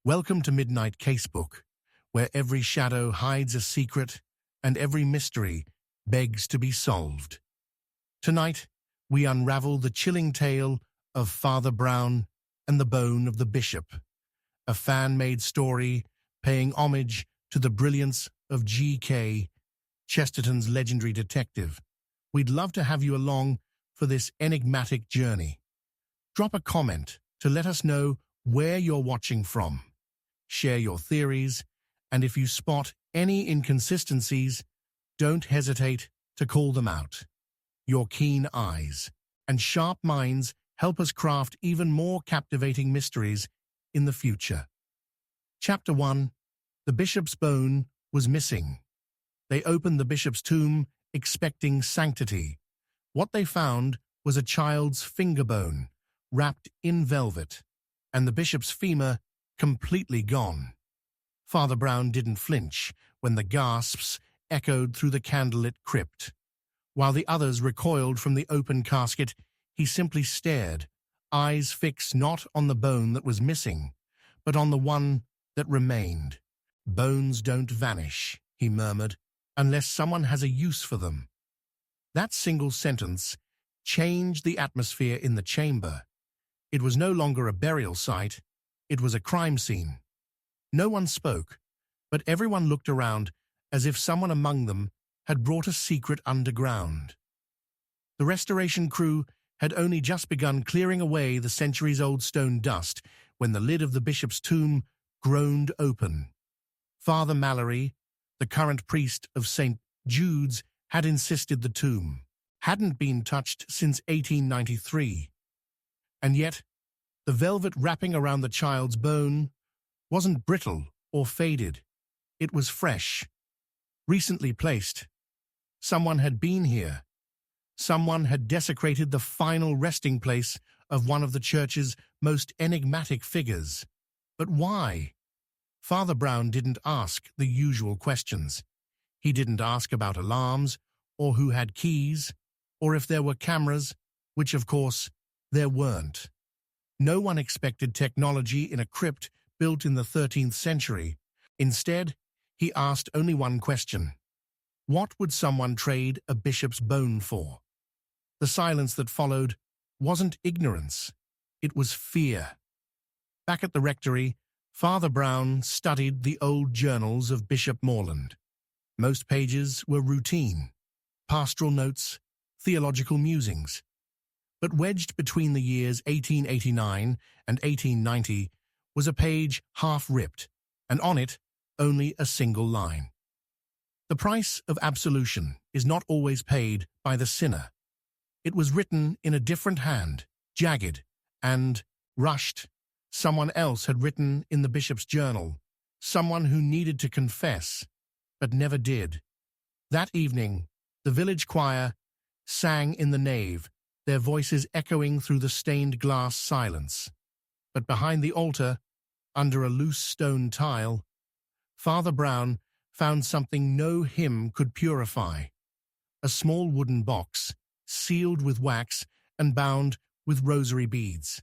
Welcome to Midnight Casebook, where every shadow hides a secret and every mystery begs to be solved. Tonight, we unravel the chilling tale of Father Brown and the Bone of the Bishop, a fan-made story paying homage to the brilliance of G.K. Chesterton's legendary detective. We'd love to have you along for this enigmatic journey. Drop a comment to let us know where you're watching from. Share your theories, and if you spot any inconsistencies, don't hesitate to call them out. Your keen eyes and sharp minds help us craft even more captivating mysteries in the future. Chapter 1. The Bishop's Bone was missing. They opened the bishop's tomb, expecting sanctity. What they found was a child's finger bone, wrapped in velvet, and the bishop's femur completely gone. Father Brown didn't flinch when the gasps echoed through the candlelit crypt. While the others recoiled from the open casket, he simply stared, eyes fixed not on the bone that was missing, but on the one that remained. "Bones don't vanish," he murmured, "unless someone has a use for them." That single sentence changed the atmosphere in the chamber. It was no longer a burial site, it was a crime scene. No one spoke, but everyone looked around as if someone among them had brought a secret underground. The restoration crew had only just begun clearing away the centuries-old stone dust when the lid of the bishop's tomb groaned open. Father Mallory, the current priest of St. Jude's, had insisted the tomb hadn't been touched since 1893. And yet, the velvet wrapping around the child's bone wasn't brittle or faded. It was fresh, recently placed. Someone had been here. Someone had desecrated the final resting place of one of the church's most enigmatic figures. But why? Father Brown didn't ask the usual questions. He didn't ask about alarms, or who had keys, or if there were cameras, which of course there weren't. No one expected technology in a crypt built in the 13th century. Instead, he asked only one question. What would someone trade a bishop's bone for? The silence that followed wasn't ignorance. It was fear. Back at the rectory, Father Brown studied the old journals of Bishop Morland. Most pages were routine, pastoral notes, theological musings. But wedged between the years 1889 and 1890 was a page half-ripped, and on it only a single line. The price of absolution is not always paid by the sinner. It was written in a different hand, jagged and rushed. Someone else had written in the bishop's journal, someone who needed to confess, but never did. That evening, the village choir sang in the nave, their voices echoing through the stained glass silence. But behind the altar, under a loose stone tile, Father Brown found something no hymn could purify. A small wooden box, sealed with wax and bound with rosary beads.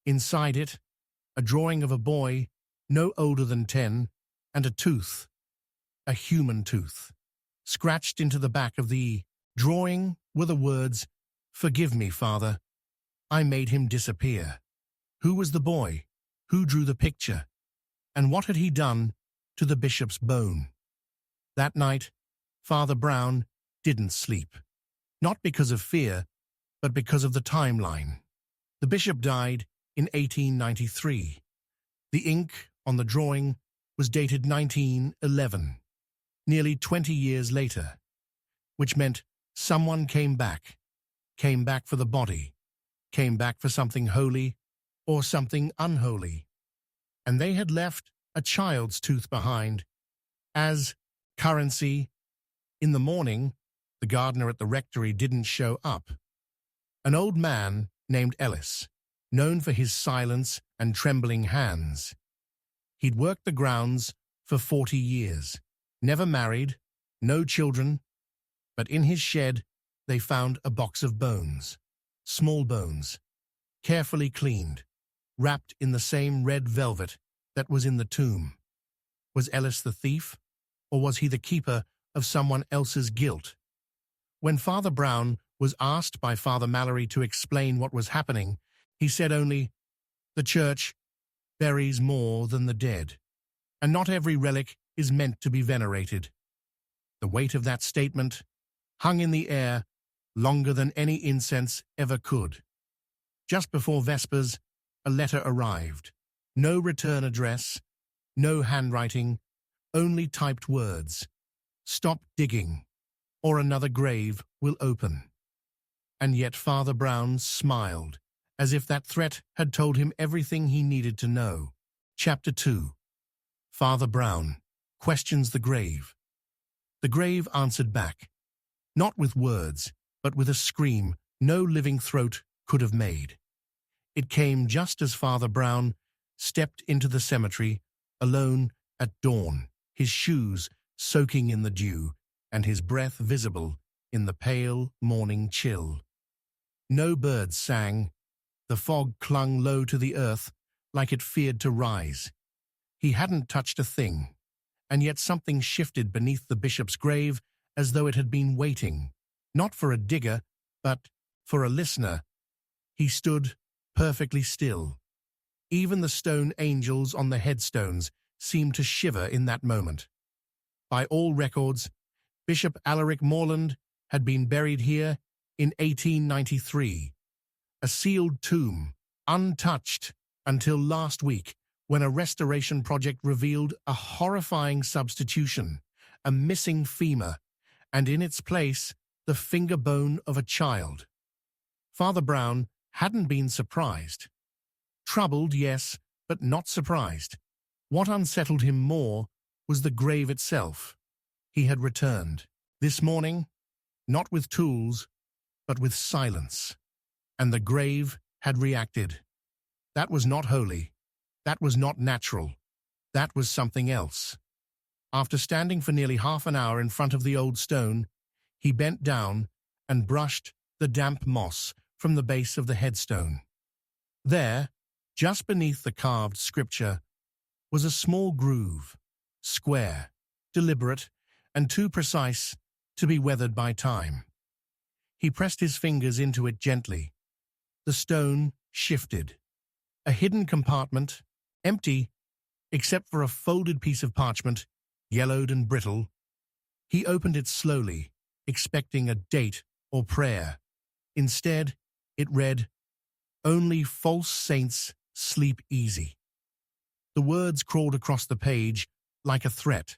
Inside it, a drawing of a boy no older than 10, and a tooth, a human tooth. Scratched into the back of the drawing were the words, "Forgive me, Father. I made him disappear." Who was the boy? Who drew the picture? And what had he done to the bishop's bone? That night, Father Brown didn't sleep. Not because of fear, but because of the timeline. The bishop died in 1893. The ink on the drawing was dated 1911, nearly 20 years later, which meant someone came back for the body, came back for something holy or something unholy, and they had left a child's tooth behind as currency. In the morning, the gardener at the rectory didn't show up. An old man named Ellis, known for his silence and trembling hands. He'd worked the grounds for 40 years, never married, no children, but in his shed they found a box of bones, small bones, carefully cleaned, wrapped in the same red velvet that was in the tomb. Was Ellis the thief, or was he the keeper of someone else's guilt? When Father Brown was asked by Father Mallory to explain what was happening, he said only, "The church buries more than the dead, and not every relic is meant to be venerated." The weight of that statement hung in the air longer than any incense ever could. Just before Vespers, a letter arrived. No return address, no handwriting, only typed words. "Stop digging, or another grave will open." And yet Father Brown smiled, as if that threat had told him everything he needed to know. Chapter 2. Father Brown questions the grave. The grave answered back, not with words, but with a scream no living throat could have made. It came just as Father Brown stepped into the cemetery, alone at dawn, his shoes soaking in the dew, and his breath visible in the pale morning chill. No birds sang. The fog clung low to the earth, like it feared to rise. He hadn't touched a thing, and yet something shifted beneath the bishop's grave as though it had been waiting, not for a digger, but for a listener. He stood perfectly still. Even the stone angels on the headstones seemed to shiver in that moment. By all records, Bishop Alaric Morland had been buried here in 1893, a sealed tomb, untouched until last week, when a restoration project revealed a horrifying substitution, a missing femur, and in its place, the finger bone of a child. Father Brown hadn't been surprised. Troubled, yes, but not surprised. What unsettled him more was the grave itself. He had returned, this morning, not with tools, but with silence. And the grave had reacted. That was not holy. That was not natural. That was something else. After standing for nearly half an hour in front of the old stone, he bent down and brushed the damp moss from the base of the headstone. There, just beneath the carved scripture, was a small groove, square, deliberate, and too precise to be weathered by time. He pressed his fingers into it gently. The stone shifted. A hidden compartment, empty except for a folded piece of parchment, yellowed and brittle. He opened it slowly, expecting a date or prayer. Instead, it read, "Only false saints sleep easy." The words crawled across the page like a threat.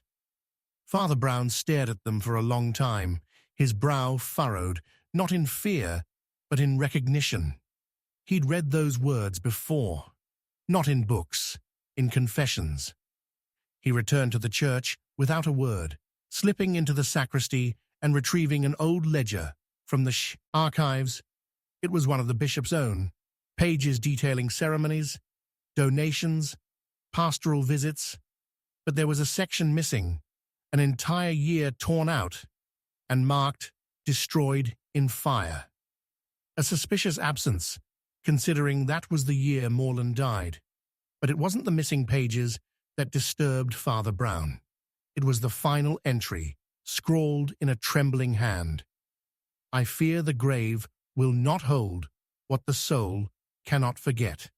Father Brown stared at them for a long time, his brow furrowed, not in fear, but in recognition. He'd read those words before, not in books, in confessions. He returned to the church without a word, slipping into the sacristy and retrieving an old ledger from the archives. It was one of the bishop's own, pages detailing ceremonies, donations, pastoral visits, but there was a section missing, an entire year torn out and marked destroyed in fire. A suspicious absence, considering that was the year Morland died. But it wasn't the missing pages that disturbed Father Brown. It was the final entry, scrawled in a trembling hand. "I fear the grave will not hold what the soul cannot forget."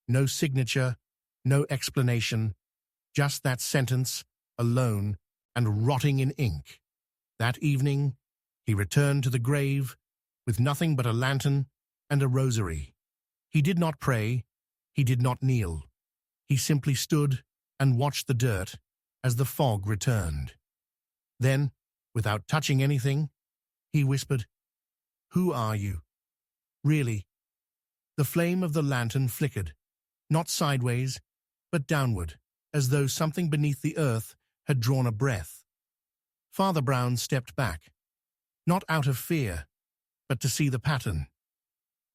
No signature, no explanation, just that sentence, alone and rotting in ink. That evening, he returned to the grave with nothing but a lantern and a rosary. He did not pray, he did not kneel. He simply stood and watched the dirt as the fog returned. Then, without touching anything, he whispered, "Who are you?" Really. The flame of the lantern flickered, not sideways, but downward, as though something beneath the earth had drawn a breath. Father Brown stepped back, not out of fear, but to see the pattern.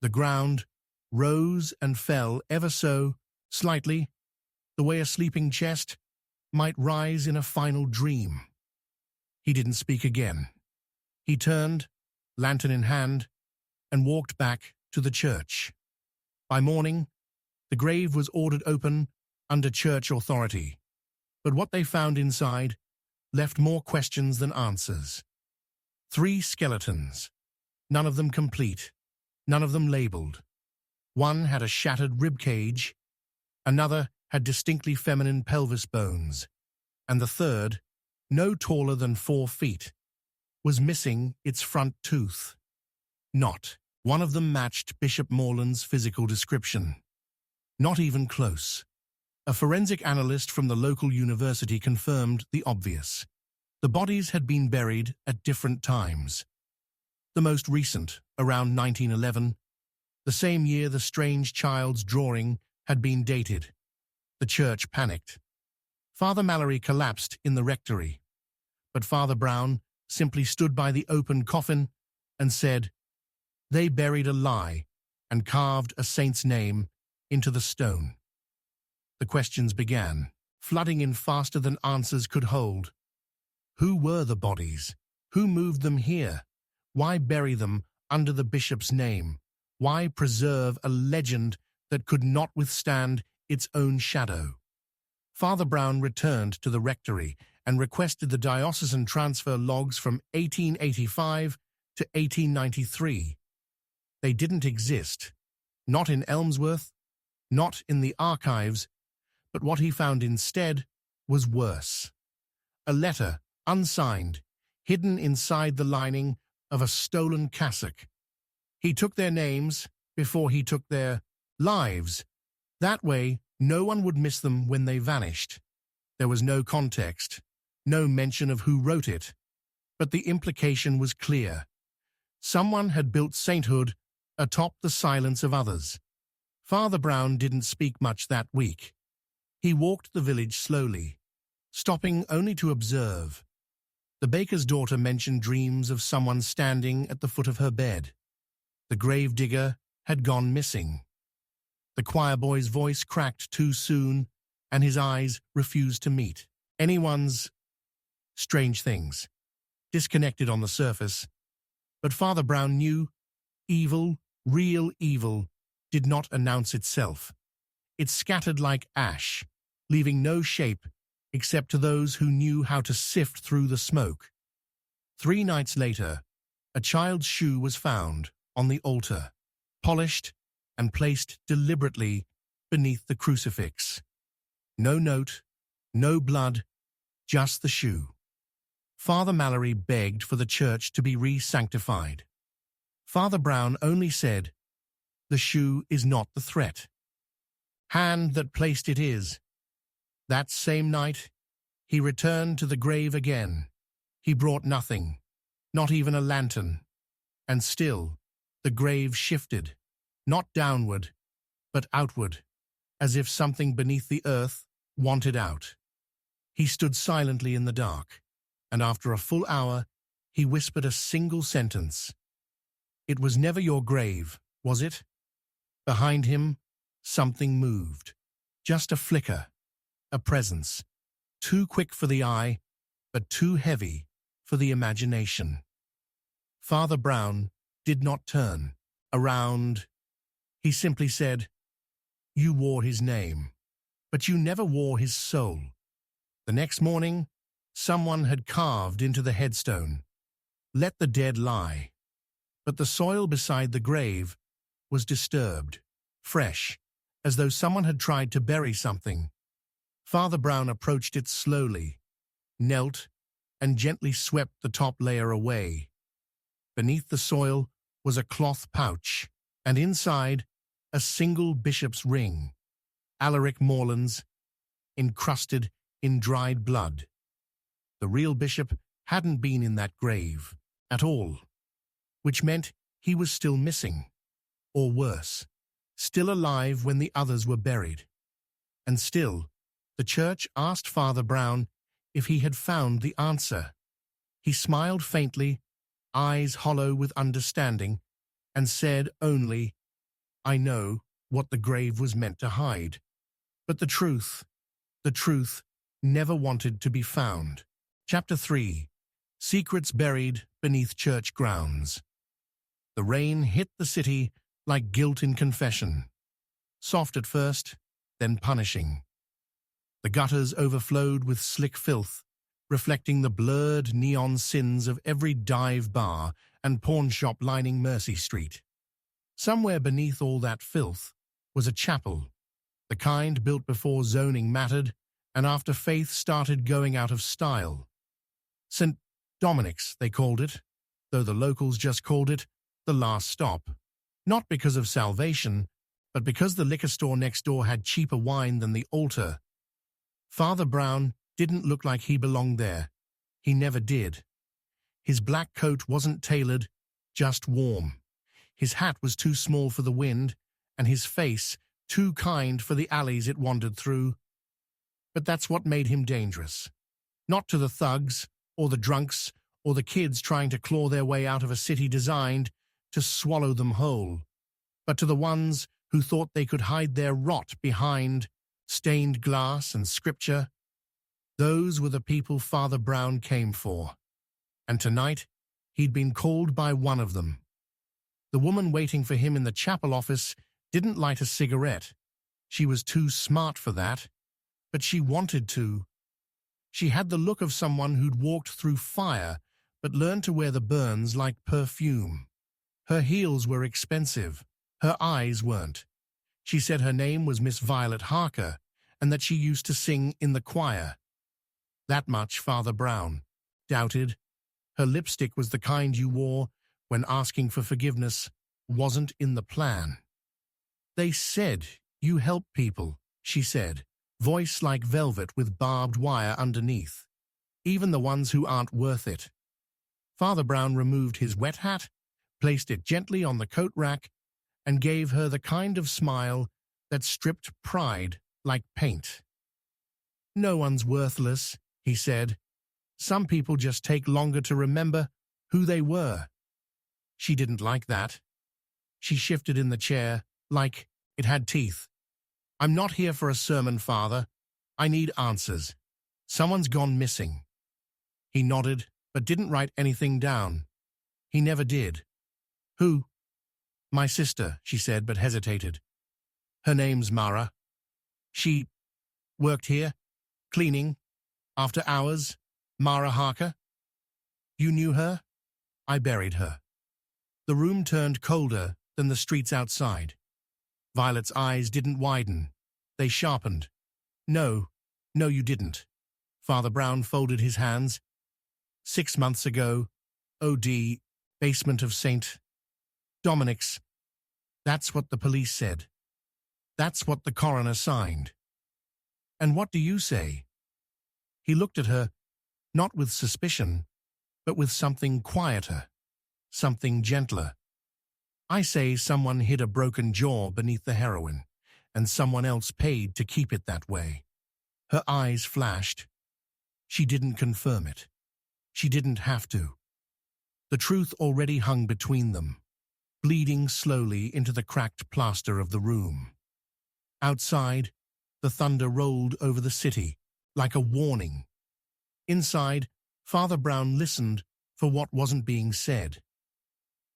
The ground rose and fell ever so slightly, the way a sleeping chest might rise in a final dream. He didn't speak again. He turned, lantern in hand, and walked back to the church. By morning, the grave was ordered open under church authority. But what they found inside left more questions than answers. 3 skeletons, none of them complete, none of them labeled. One had a shattered rib cage, another had distinctly feminine pelvis bones, and the third, no taller than 4 feet, was missing its front tooth. Not one of them matched Bishop Morland's physical description. Not even close. A forensic analyst from the local university confirmed the obvious. The bodies had been buried at different times. The most recent, around 1911, the same year the strange child's drawing had been dated. The church panicked. Father Mallory collapsed in the rectory, but Father Brown simply stood by the open coffin and said, "They buried a lie and carved a saint's name into the stone." The questions began, flooding in faster than answers could hold. Who were the bodies? Who moved them here? Why bury them under the bishop's name? Why preserve a legend that could not withstand its own shadow? Father Brown returned to the rectory and requested the diocesan transfer logs from 1885 to 1893. They didn't exist, not in Elmsworth, not in the archives, but what he found instead was worse. A letter, unsigned, hidden inside the lining of a stolen cassock. He took their names before he took their lives. That way, no one would miss them when they vanished. There was no context, no mention of who wrote it, but the implication was clear. Someone had built sainthood atop the silence of others. Father Brown didn't speak much that week. He walked the village slowly, stopping only to observe. The baker's daughter mentioned dreams of someone standing at the foot of her bed. The gravedigger had gone missing. The choir boy's voice cracked too soon, and his eyes refused to meet anyone's. Strange things, disconnected on the surface. But Father Brown knew evil, real evil, did not announce itself. It scattered like ash, leaving no shape except to those who knew how to sift through the smoke. 3 nights later, a child's shoe was found on the altar, polished and placed deliberately beneath the crucifix. No note, no blood, just the shoe. Father Mallory begged for the church to be re-sanctified. Father Brown only said, "The shoe is not the threat. Hand that placed it is." That same night, he returned to the grave again. He brought nothing, not even a lantern. And still, the grave shifted, not downward, but outward, as if something beneath the earth wanted out. He stood silently in the dark, and after a full hour, he whispered a single sentence. "It was never your grave, was it?" Behind him, something moved. Just a flicker, a presence, too quick for the eye, but too heavy for the imagination. Father Brown did not turn around. He simply said, "You wore his name, but you never wore his soul." The next morning, someone had carved into the headstone, "Let the dead lie." But the soil beside the grave was disturbed, fresh, as though someone had tried to bury something. Father Brown approached it slowly, knelt, and gently swept the top layer away. Beneath the soil was a cloth pouch, and inside, a single bishop's ring, Alaric Morland's, encrusted in dried blood. The real bishop hadn't been in that grave at all, which meant he was still missing, or worse, still alive when the others were buried. And still, the church asked Father Brown if he had found the answer. He smiled faintly, eyes hollow with understanding, and said only, "I know what the grave was meant to hide. But the truth never wanted to be found." Chapter 3. Secrets Buried Beneath Church Grounds. The rain hit the city like guilt in confession. Soft at first, then punishing. The gutters overflowed with slick filth, reflecting the blurred neon sins of every dive bar and pawn shop lining Mercy Street. Somewhere beneath all that filth was a chapel, the kind built before zoning mattered and after faith started going out of style. St. Dominic's, they called it, though the locals just called it the last stop. Not because of salvation, but because the liquor store next door had cheaper wine than the altar. Father Brown didn't look like he belonged there. He never did. His black coat wasn't tailored, just warm. His hat was too small for the wind, and his face too kind for the alleys it wandered through. But that's what made him dangerous. Not to the thugs, or the drunks, or the kids trying to claw their way out of a city designed to swallow them whole, but to the ones who thought they could hide their rot behind stained glass and scripture. Those were the people Father Brown came for, and tonight he'd been called by one of them. The woman waiting for him in the chapel office didn't light a cigarette. She was too smart for that, but she wanted to. She had the look of someone who'd walked through fire but learned to wear the burns like perfume. Her heels were expensive. Her eyes weren't. She said her name was Miss Violet Harker and that she used to sing in the choir. That much Father Brown doubted. Her lipstick was the kind you wore when asking for forgiveness wasn't in the plan. They said you help people, she said, voice like velvet with barbed wire underneath, even the ones who aren't worth it. Father Brown removed his wet hat, placed it gently on the coat rack, and gave her the kind of smile that stripped pride like paint. No one's worthless, he said. Some people just take longer to remember who they were. She didn't like that. She shifted in the chair, like it had teeth. I'm not here for a sermon, Father. I need answers. Someone's gone missing. He nodded, but didn't write anything down. He never did. Who? My sister, she said, but hesitated. Her name's Mara. She worked here, cleaning, after hours. Mara Harker. You knew her? I buried her. The room turned colder than the streets outside. Violet's eyes didn't widen. They sharpened. No, you didn't. Father Brown folded his hands. 6 months ago, OD, basement of St. Dominic's. That's what the police said. That's what the coroner signed. And what do you say? He looked at her, not with suspicion, but with something quieter, something gentler. I say someone hid a broken jaw beneath the heroin, and someone else paid to keep it that way. Her eyes flashed. She didn't confirm it. She didn't have to. The truth already hung between them, bleeding slowly into the cracked plaster of the room. Outside, the thunder rolled over the city like a warning. Inside, Father Brown listened for what wasn't being said.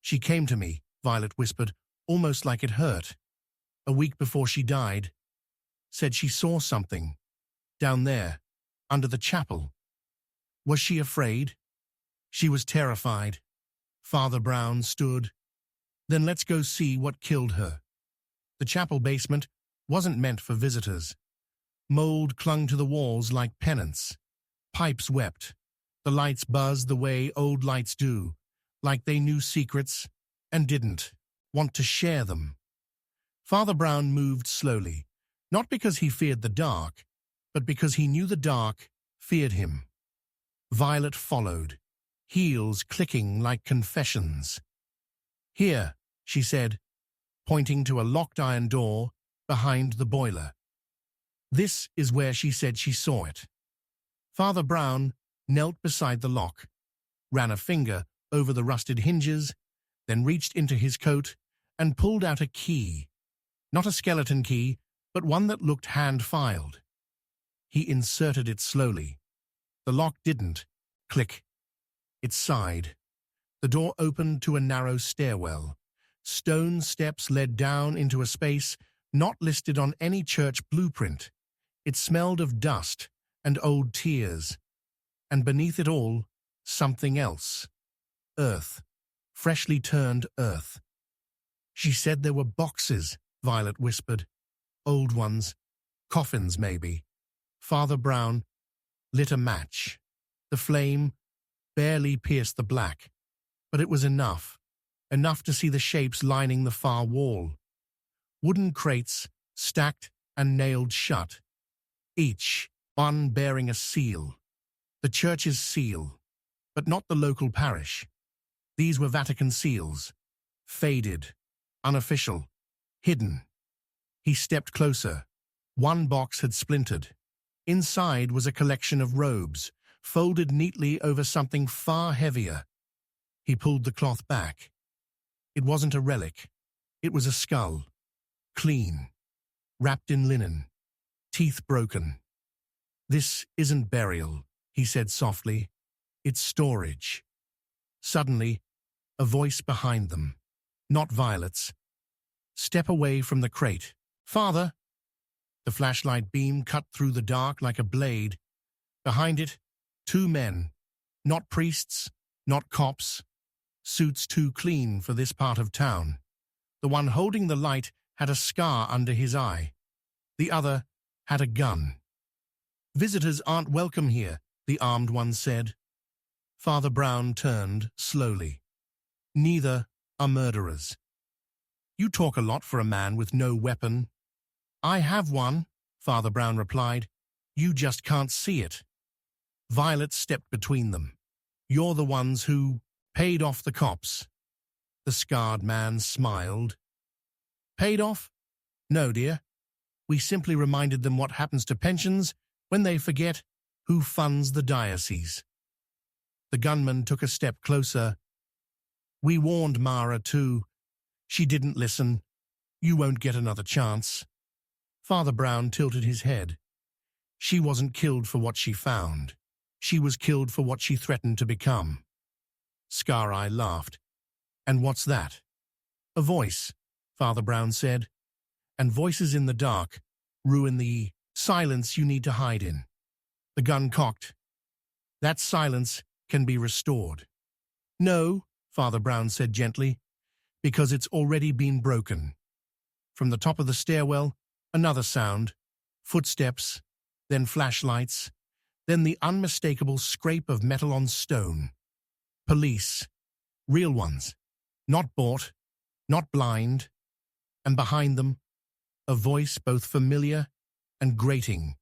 She came to me, Violet whispered, almost like it hurt. A week before she died, said she saw something, down there, under the chapel. Was she afraid? She was terrified. Father Brown stood. Then let's go see what killed her. The chapel basement wasn't meant for visitors. Mold clung to the walls like pennants. Pipes wept. The lights buzzed the way old lights do, like they knew secrets and didn't want to share them. Father Brown moved slowly, not because he feared the dark, but because he knew the dark feared him. Violet followed, heels clicking like confessions. Here, she said, pointing to a locked iron door behind the boiler. This is where she said she saw it. Father Brown knelt beside the lock, ran a finger over the rusted hinges, then reached into his coat and pulled out a key. Not a skeleton key, but one that looked hand-filed. He inserted it slowly. The lock didn't click. It sighed. The door opened to a narrow stairwell. Stone steps led down into a space not listed on any church blueprint. It smelled of dust and old tears, and beneath it all, something else. Earth. Freshly turned earth. She said there were boxes, Violet whispered. Old ones. Coffins, maybe. Father Brown lit a match. The flame barely pierced the black, but it was enough to see the shapes lining the far wall. Wooden crates, stacked and nailed shut, each one bearing a seal. The church's seal, but not the local parish. These were Vatican seals, faded, unofficial, hidden. He stepped closer. One box had splintered. Inside was a collection of robes, folded neatly over something far heavier. He pulled the cloth back. It wasn't a relic. It was a skull. Clean. Wrapped in linen. Teeth broken. This isn't burial, he said softly. It's storage. Suddenly, a voice behind them. Not Violet's. Step away from the crate. Father! The flashlight beam cut through the dark like a blade. Behind it, two men. Not priests, not cops. Suits too clean for this part of town. The one holding the light had a scar under his eye. The other had a gun. Visitors aren't welcome here, the armed one said. Father Brown turned slowly. Neither are murderers. You talk a lot for a man with no weapon. I have one, Father Brown replied. You just can't see it. Violet stepped between them. You're the ones who paid off the cops. The scarred man smiled. Paid off? No, dear. We simply reminded them what happens to pensions when they forget who funds the diocese. The gunman took a step closer. We warned Mara too. She didn't listen. You won't get another chance. Father Brown tilted his head. She wasn't killed for what she found. She was killed for what she threatened to become. Scar-Eye laughed. And what's that? A voice, Father Brown said. And voices in the dark ruin the silence you need to hide in. The gun cocked. That silence can be restored. No, Father Brown said gently, because it's already been broken. From the top of the stairwell, another sound. Footsteps, then flashlights, then the unmistakable scrape of metal on stone. Police. Real ones. Not bought, not blind. And behind them, a voice both familiar and grating.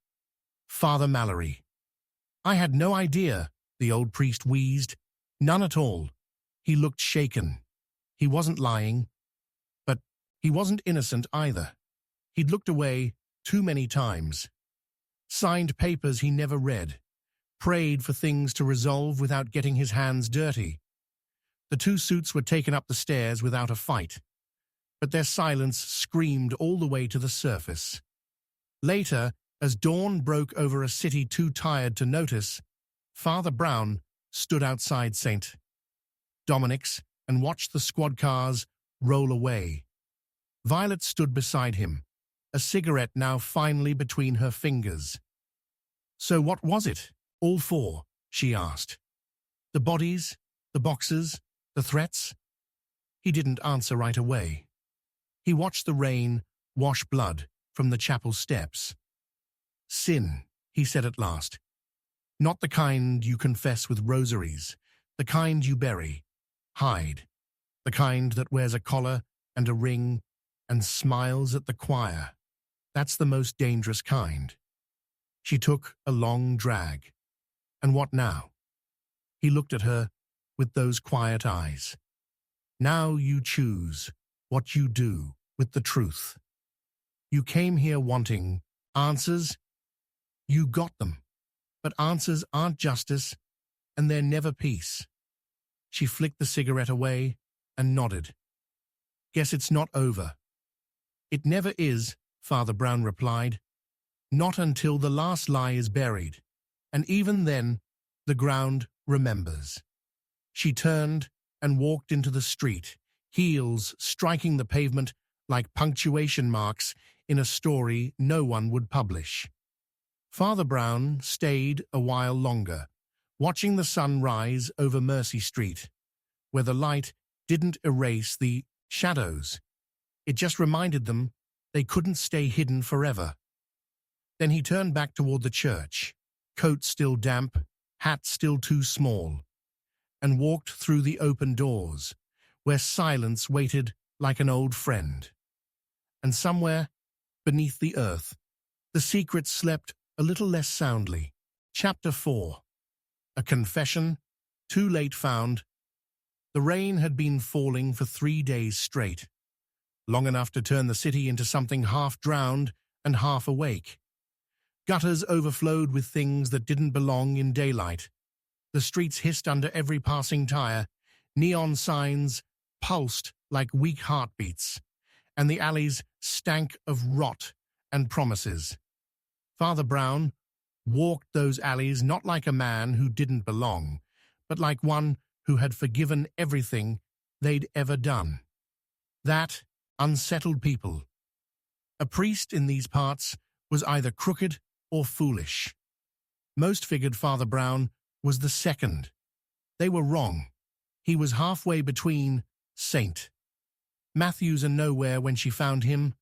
Father Mallory. I had no idea, the old priest wheezed. None at all. He looked shaken. He wasn't lying, but he wasn't innocent either. He'd looked away too many times. Signed papers he never read. Prayed for things to resolve without getting his hands dirty. The two suits were taken up the stairs without a fight, but their silence screamed all the way to the surface. Later, as dawn broke over a city too tired to notice, Father Brown stood outside St. Dominic's and watched the squad cars roll away. Violet stood beside him, a cigarette now finally between her fingers. So what was it, all for? She asked. The bodies, the boxes, the threats? He didn't answer right away. He watched the rain wash blood from the chapel steps. Sin, he said at last. Not the kind you confess with rosaries, the kind you bury, hide, the kind that wears a collar and a ring and smiles at the choir. That's the most dangerous kind. She took a long drag. And what now? He looked at her with those quiet eyes. Now you choose what you do with the truth. You came here wanting answers. You got them. But answers aren't justice, and they're never peace. She flicked the cigarette away and nodded. Guess it's not over. It never is, Father Brown replied. Not until the last lie is buried, and even then, the ground remembers. She turned and walked into the street, heels striking the pavement like punctuation marks in a story no one would publish. Father Brown stayed a while longer, watching the sun rise over Mercy Street, where the light didn't erase the shadows. It just reminded them they couldn't stay hidden forever. Then he turned back toward the church, coat still damp, hat still too small, and walked through the open doors, where silence waited like an old friend. And somewhere, beneath the earth, the secret slept a little less soundly. Chapter 4. A confession, too late found. The rain had been falling for 3 days straight, long enough to turn the city into something half drowned and half awake. Gutters overflowed with things that didn't belong in daylight. The streets hissed under every passing tire, neon signs pulsed like weak heartbeats, and the alleys stank of rot and promises. Father Brown walked those alleys not like a man who didn't belong, but like one who had forgiven everything they'd ever done. That unsettled people. A priest in these parts was either crooked or foolish. Most figured Father Brown was the second. They were wrong. He was halfway between saint. Matthews and nowhere when she found him.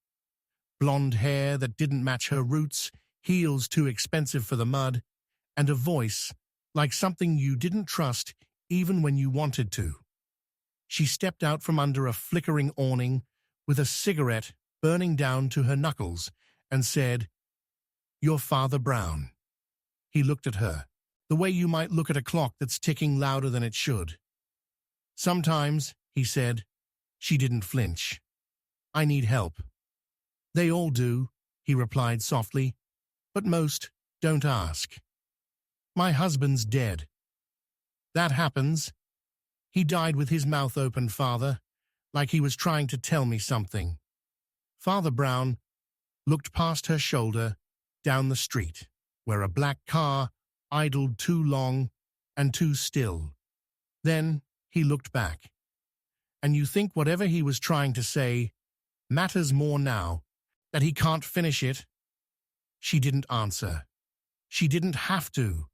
Blonde hair that didn't match her roots, heels too expensive for the mud, and a voice like something you didn't trust even when you wanted to. She stepped out from under a flickering awning with a cigarette burning down to her knuckles and said, "You're Father Brown." He looked at her, the way you might look at a clock that's ticking louder than it should. "Sometimes," he said. She didn't flinch. "I need help." "They all do," he replied softly, "but most don't ask. My husband's dead." "That happens. He died with his mouth open, Father, like he was trying to tell me something." Father Brown looked past her shoulder down the street, where a black car idled too long and too still. Then he looked back. "And you think whatever he was trying to say matters more now, that he can't finish it?" She didn't answer. She didn't have to.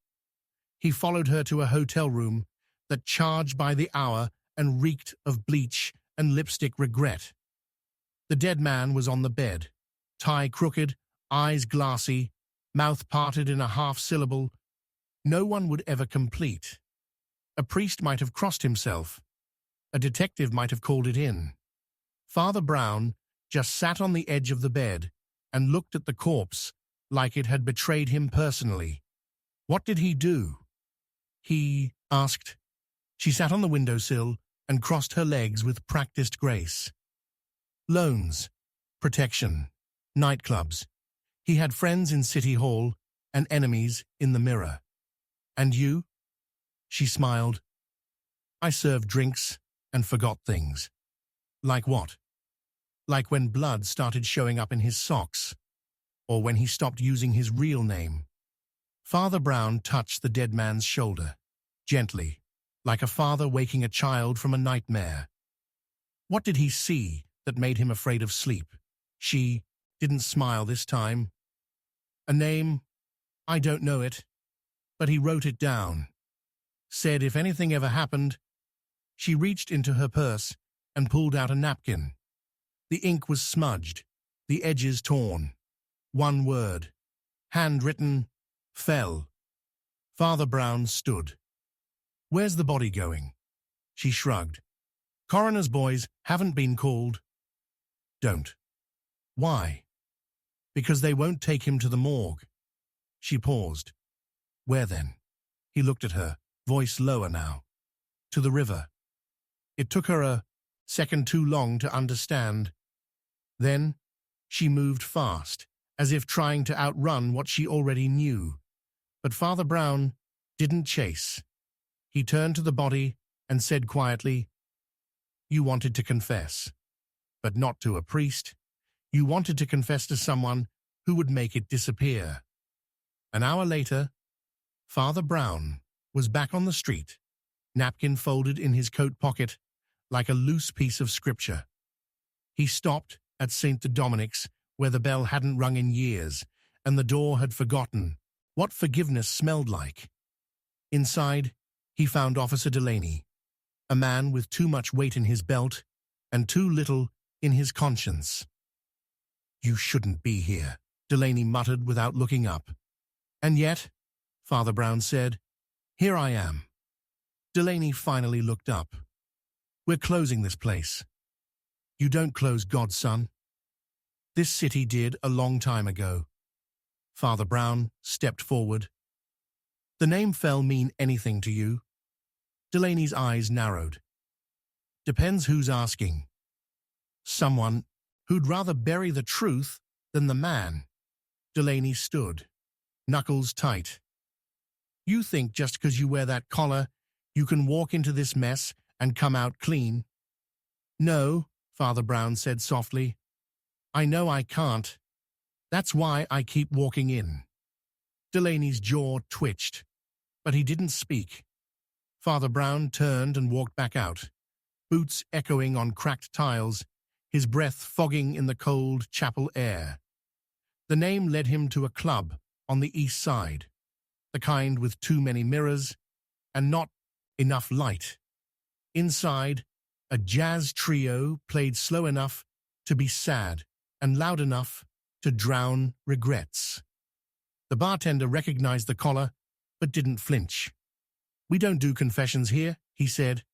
He followed her to a hotel room that charged by the hour and reeked of bleach and lipstick regret. The dead man was on the bed, tie crooked, eyes glassy, mouth parted in a half-syllable no one would ever complete. A priest might have crossed himself. A detective might have called it in. Father Brown just sat on the edge of the bed and looked at the corpse like it had betrayed him personally. What did he do? He asked. She sat on the windowsill and crossed her legs with practiced grace. Loans, protection, nightclubs. He had friends in City Hall and enemies in the Mirror. "And you?" She smiled. "I served drinks and forgot things." "Like what?" "Like when blood started showing up in his socks, or when he stopped using his real name." Father Brown touched the dead man's shoulder, gently, like a father waking a child from a nightmare. What did he see that made him afraid of sleep? She didn't smile this time. "A name? I don't know it. But he wrote it down. Said if anything ever happened." She reached into her purse and pulled out a napkin. The ink was smudged, the edges torn. One word, handwritten, fell. Father Brown stood. "Where's the body going?" She shrugged. "Coroner's boys haven't been called." "Don't." "Why?" "Because they won't take him to the morgue." She paused. "Where then?" He looked at her, voice lower now. "To the river." It took her a second too long to understand. Then she moved fast, as if trying to outrun what she already knew. But Father Brown didn't chase. He turned to the body and said quietly, "You wanted to confess, but not to a priest. You wanted to confess to someone who would make it disappear." An hour later, Father Brown was back on the street, napkin folded in his coat pocket like a loose piece of scripture. He stopped at St. Dominic's, where the bell hadn't rung in years, and the door had forgotten what forgiveness smelled like. Inside, he found Officer Delaney, a man with too much weight in his belt and too little in his conscience. "You shouldn't be here," Delaney muttered without looking up. "And yet," Father Brown said, "here I am." Delaney finally looked up. "We're closing this place." "You don't close God's son." "This city did a long time ago." Father Brown stepped forward. "The name Fell mean anything to you?" Delaney's eyes narrowed. "Depends who's asking." "Someone who'd rather bury the truth than the man." Delaney stood, knuckles tight. "You think just 'cause you wear that collar, you can walk into this mess and come out clean?" "No," Father Brown said softly. "I know I can't. That's why I keep walking in." Delaney's jaw twitched, but he didn't speak. Father Brown turned and walked back out, boots echoing on cracked tiles, his breath fogging in the cold chapel air. The name led him to a club on the east side, the kind with too many mirrors and not enough light. Inside, a jazz trio played slow enough to be sad and loud enough to drown regrets. The bartender recognized the collar, but didn't flinch. "We don't do confessions here," he said.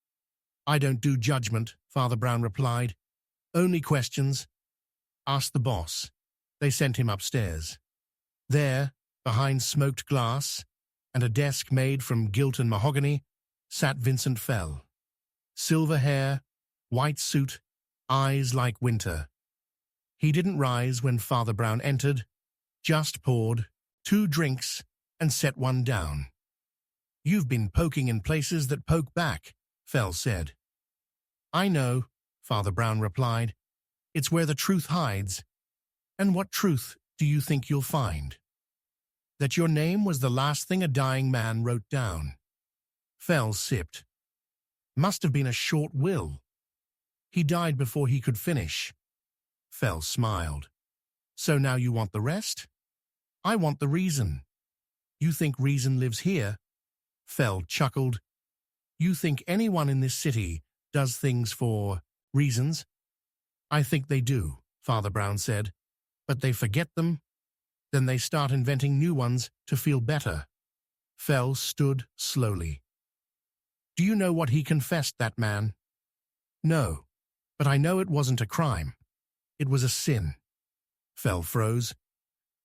"I don't do judgment," Father Brown replied. "Only questions." "Ask the boss." They sent him upstairs. There, behind smoked glass and a desk made from gilt and mahogany, sat Vincent Fell. Silver hair, white suit, eyes like winter. He didn't rise when Father Brown entered, just poured 2 drinks and set one down. "You've been poking in places that poke back," Fell said. "I know," Father Brown replied. "It's where the truth hides." "And what truth do you think you'll find?" "That your name was the last thing a dying man wrote down." Fell sipped. "Must have been a short will." "He died before he could finish." Fell smiled. "So now you want the rest?" "I want the reason." "You think reason lives here?" Fell chuckled. "You think anyone in this city does things for reasons?" "I think they do," Father Brown said. "But they forget them. Then they start inventing new ones to feel better." Fell stood slowly. "Do you know what he confessed, that man?" "No, but I know it wasn't a crime. It was a sin." Fell froze.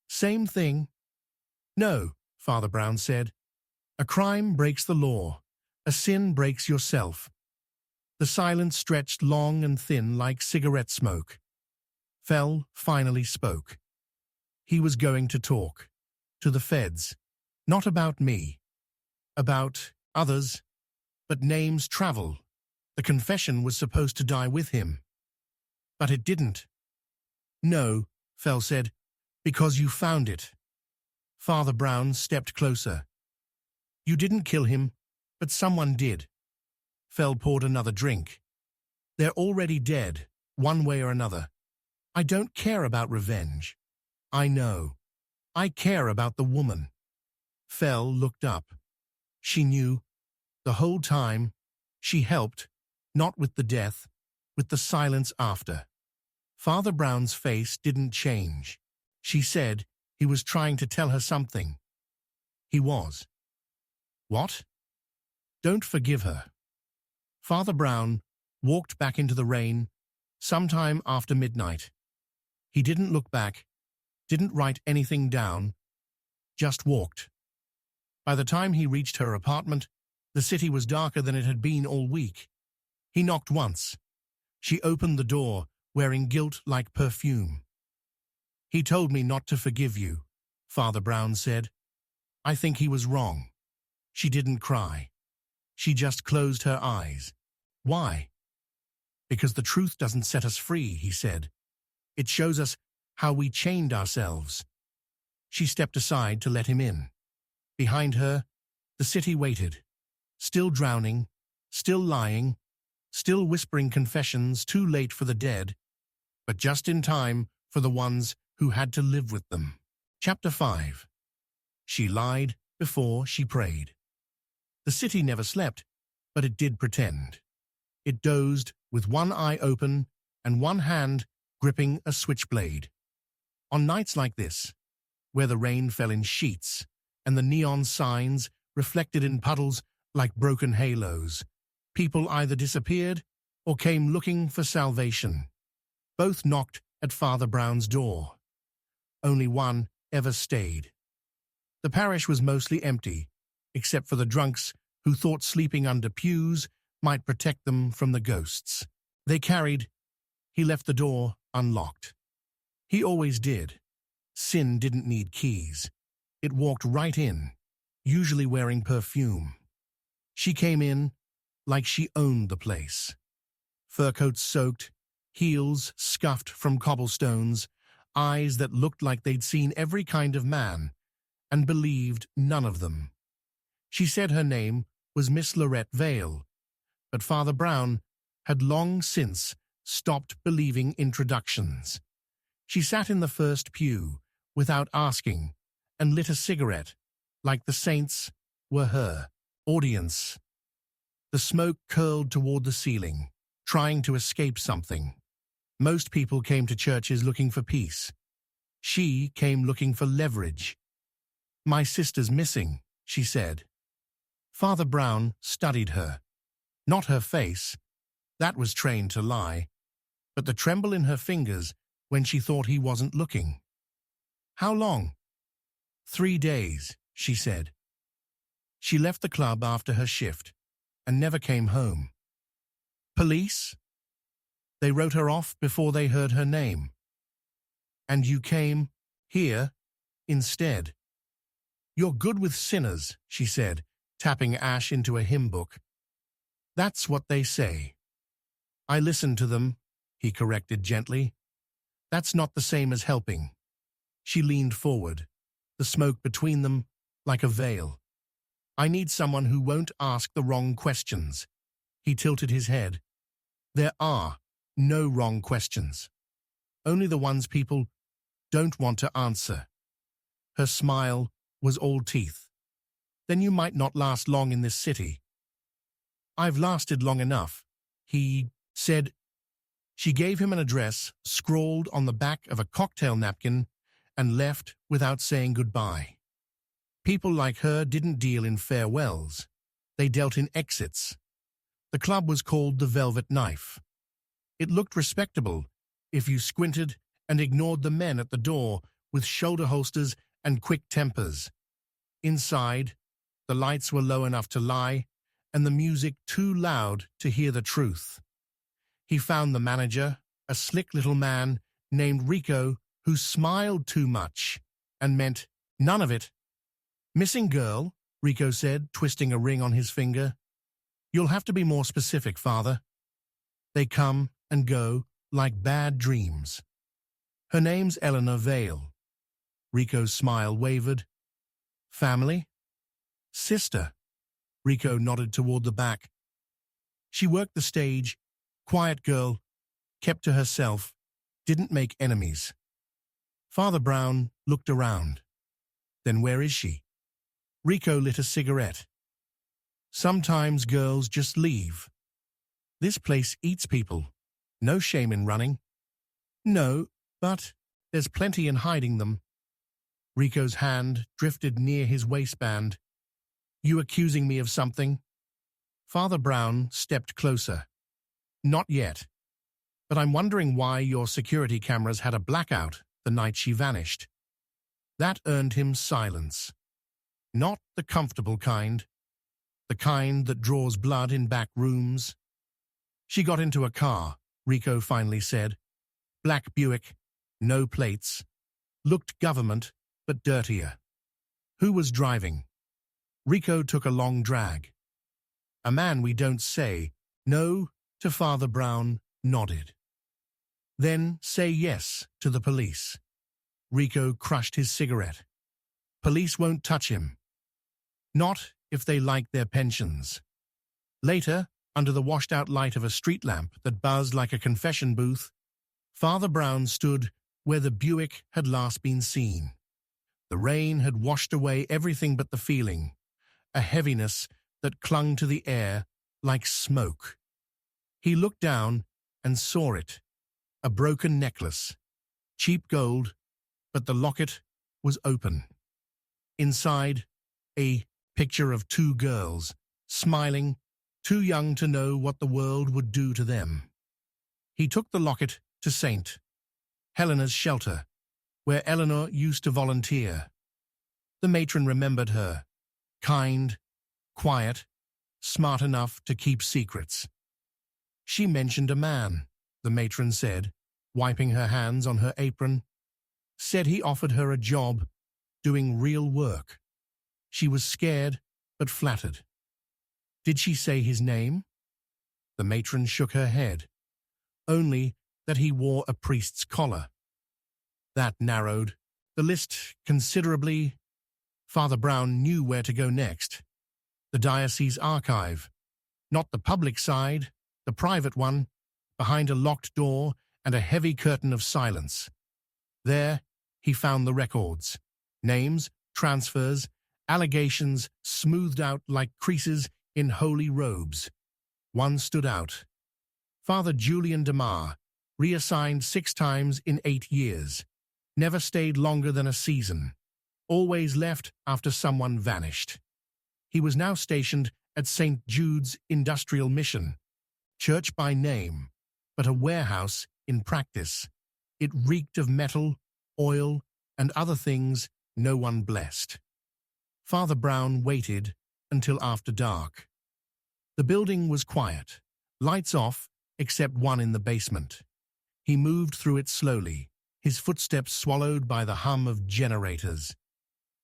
"Same thing." "No," Father Brown said. "A crime breaks the law. A sin breaks yourself." The silence stretched long and thin like cigarette smoke. Fell finally spoke. He was going to talk. To the feds. Not about me. About others. But names travel. The confession was supposed to die with him. But it didn't. "No," Fell said, "because you found it." Father Brown stepped closer. "You didn't kill him, but someone did." Fell poured another drink. "They're already dead, one way or another. I don't care about revenge. I know. I care about the woman." Fell looked up. She knew. The whole time, she helped, not with the death, with the silence after. Father Brown's face didn't change. She said he was trying to tell her something. He was. "What?" "Don't forgive her." Father Brown walked back into the rain sometime after midnight. He didn't look back, didn't write anything down, just walked. By the time he reached her apartment, the city was darker than it had been all week. He knocked once. She opened the door, wearing guilt like perfume. "He told me not to forgive you," Father Brown said. "I think he was wrong." She didn't cry. She just closed her eyes. "Why?" "Because the truth doesn't set us free," he said. "It shows us how we chained ourselves." She stepped aside to let him in. Behind her, the city waited, still drowning, still lying, still whispering confessions too late for the dead, but just in time for the ones who had to live with them. Chapter 5. She lied before she prayed. The city never slept, but it did pretend. It dozed with one eye open and one hand gripping a switchblade. On nights like this, where the rain fell in sheets and the neon signs reflected in puddles like broken halos, people either disappeared or came looking for salvation. Both knocked at Father Brown's door. Only one ever stayed. The parish was mostly empty, except for the drunks who thought sleeping under pews might protect them from the ghosts. He left the door unlocked. He always did. Sin didn't need keys. It walked right in, usually wearing perfume. She came in like she owned the place. Fur coats soaked, heels scuffed from cobblestones, eyes that looked like they'd seen every kind of man, and believed none of them. She said her name was Miss Lorette Vale, but Father Brown had long since stopped believing introductions. She sat in the first pew without asking and lit a cigarette, like the saints were her audience. The smoke curled toward the ceiling, trying to escape something. Most people came to churches looking for peace. She came looking for leverage. "My sister's missing," she said. Father Brown studied her. Not her face. That was trained to lie. But the tremble in her fingers when she thought he wasn't looking. "How long?" 3 days, she said. She left the club after her shift and never came home. Police? They wrote her off before they heard her name. And you came here instead. "You're good with sinners," she said, tapping ash into a hymn book. "That's what they say." "I listened to them," he corrected gently. "That's not the same as helping." She leaned forward, the smoke between them like a veil. "I need someone who won't ask the wrong questions." He tilted his head. "There are no wrong questions. Only the ones people don't want to answer." Her smile was all teeth. "Then you might not last long in this city." "I've lasted long enough," he said. She gave him an address scrawled on the back of a cocktail napkin and left without saying goodbye. People like her didn't deal in farewells. They dealt in exits. The club was called the Velvet Knife. It looked respectable if you squinted and ignored the men at the door with shoulder holsters and quick tempers. Inside, the lights were low enough to lie and the music too loud to hear the truth. He found the manager, a slick little man named Rico, who smiled too much and meant none of it. "Missing girl," Rico said, twisting a ring on his finger. "You'll have to be more specific, Father. They come and go like bad dreams." "Her name's Eleanor Vale." Rico's smile wavered. "Family?" "Sister." Rico nodded toward the back. "She worked the stage. Quiet girl. Kept to herself. Didn't make enemies." Father Brown looked around. "Then where is she?" Rico lit a cigarette. "Sometimes girls just leave. This place eats people. No shame in running." "No, but there's plenty in hiding them." Rico's hand drifted near his waistband. "You accusing me of something?" Father Brown stepped closer. "Not yet. But I'm wondering why your security cameras had a blackout the night she vanished." That earned him silence. Not the comfortable kind. The kind that draws blood in back rooms. "She got into a car," Rico finally said. "Black Buick, no plates. Looked government, but dirtier." "Who was driving?" Rico took a long drag. "A man we don't say no to." Father Brown nodded. "Then say yes to the police." Rico crushed his cigarette. "Police won't touch him. Not if they like their pensions." Later, under the washed-out light of a street lamp that buzzed like a confession booth, Father Brown stood where the Buick had last been seen. The rain had washed away everything but the feeling, a heaviness that clung to the air like smoke. He looked down and saw it, a broken necklace, cheap gold, but the locket was open. Inside, a picture of two girls, smiling, too young to know what the world would do to them. He took the locket to St. Helena's shelter, where Eleanor used to volunteer. The matron remembered her, kind, quiet, smart enough to keep secrets. She mentioned a man, the matron said, wiping her hands on her apron. Said he offered her a job, doing real work. She was scared, but flattered. Did she say his name? The matron shook her head. Only that he wore a priest's collar. That narrowed the list considerably. Father Brown knew where to go next. The diocese archive. Not the public side, the private one, behind a locked door and a heavy curtain of silence. There, he found the records. Names, transfers, allegations smoothed out like creases in holy robes. One stood out. Father Julian Demar, reassigned 6 times in 8 years. Never stayed longer than a season. Always left after someone vanished. He was now stationed at St. Jude's Industrial Mission. Church by name, but a warehouse in practice. It reeked of metal, oil, and other things no one blessed. Father Brown waited until after dark. The building was quiet, lights off except one in the basement. He moved through it slowly, his footsteps swallowed by the hum of generators.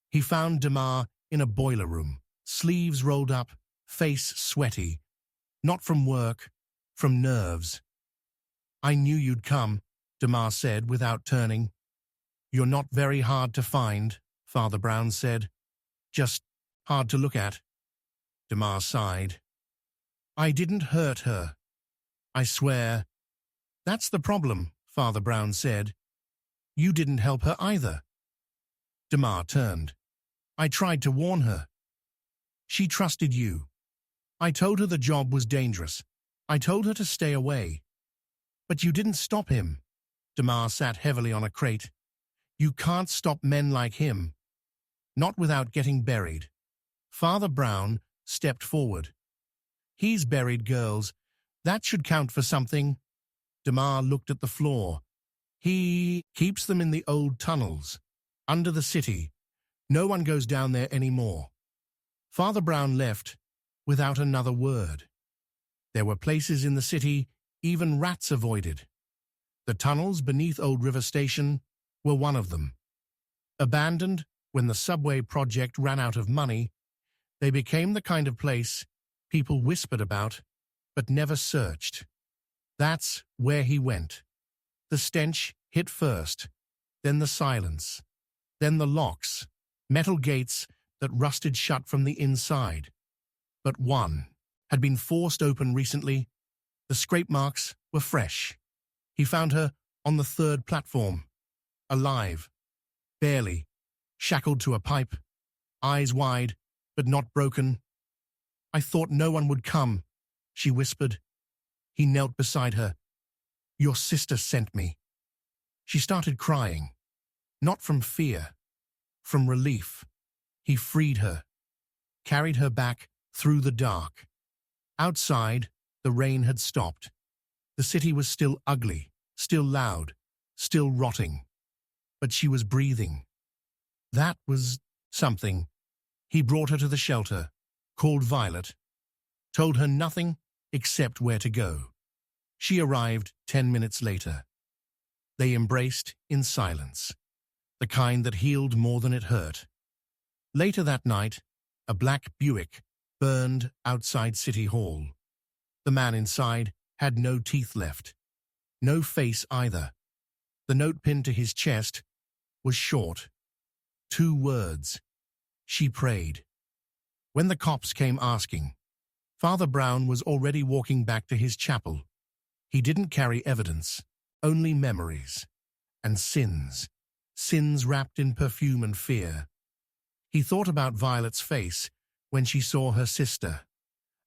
He found Demar in a boiler room, sleeves rolled up, face sweaty. Not from work, from nerves. I knew you'd come, Demar said without turning. You're not very hard to find, Father Brown said. Just hard to look at. Demar sighed. I didn't hurt her. I swear. That's the problem, Father Brown said. You didn't help her either. Demar turned. I tried to warn her. She trusted you. I told her the job was dangerous. I told her to stay away. But you didn't stop him. Demar sat heavily on a crate. You can't stop men like him. Not without getting buried. Father Brown stepped forward. He's buried girls. That should count for something. Demar looked at the floor. He keeps them in the old tunnels, under the city. No one goes down there anymore. Father Brown left without another word. There were places in the city even rats avoided. The tunnels beneath Old River Station were one of them. Abandoned when the subway project ran out of money, they became the kind of place people whispered about, but never searched. That's where he went. The stench hit first, then the silence, then the locks, metal gates that rusted shut from the inside. But one had been forced open recently. The scrape marks were fresh. He found her on the 3rd platform, alive, barely, shackled to a pipe, eyes wide, but not broken. I thought no one would come, she whispered. He knelt beside her. Your sister sent me. She started crying, not from fear, from relief. He freed her, carried her back through the dark. Outside, the rain had stopped. The city was still ugly, still loud, still rotting. But she was breathing. That was something. He brought her to the shelter, called Violet, told her nothing except where to go. She arrived 10 minutes later. They embraced in silence, the kind that healed more than it hurt. Later that night, a black Buick burned outside City Hall. The man inside had no teeth left, no face either. The note pinned to his chest was short. 2 words. She prayed. When the cops came asking, Father Brown was already walking back to his chapel. He didn't carry evidence, only memories and sins. sins wrapped in perfume and fear. He thought about Violet's face when she saw her sister,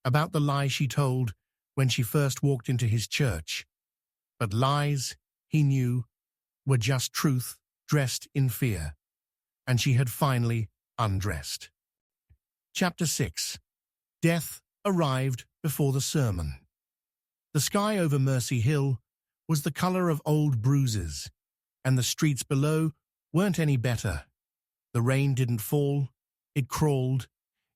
about the lie she told when she first walked into his church. But lies, he knew, were just truth dressed in fear, and she had finally undressed. Chapter 6. Death arrived before the sermon. The sky over Mercy Hill was the color of old bruises, and the streets below weren't any better. The rain didn't fall, it crawled,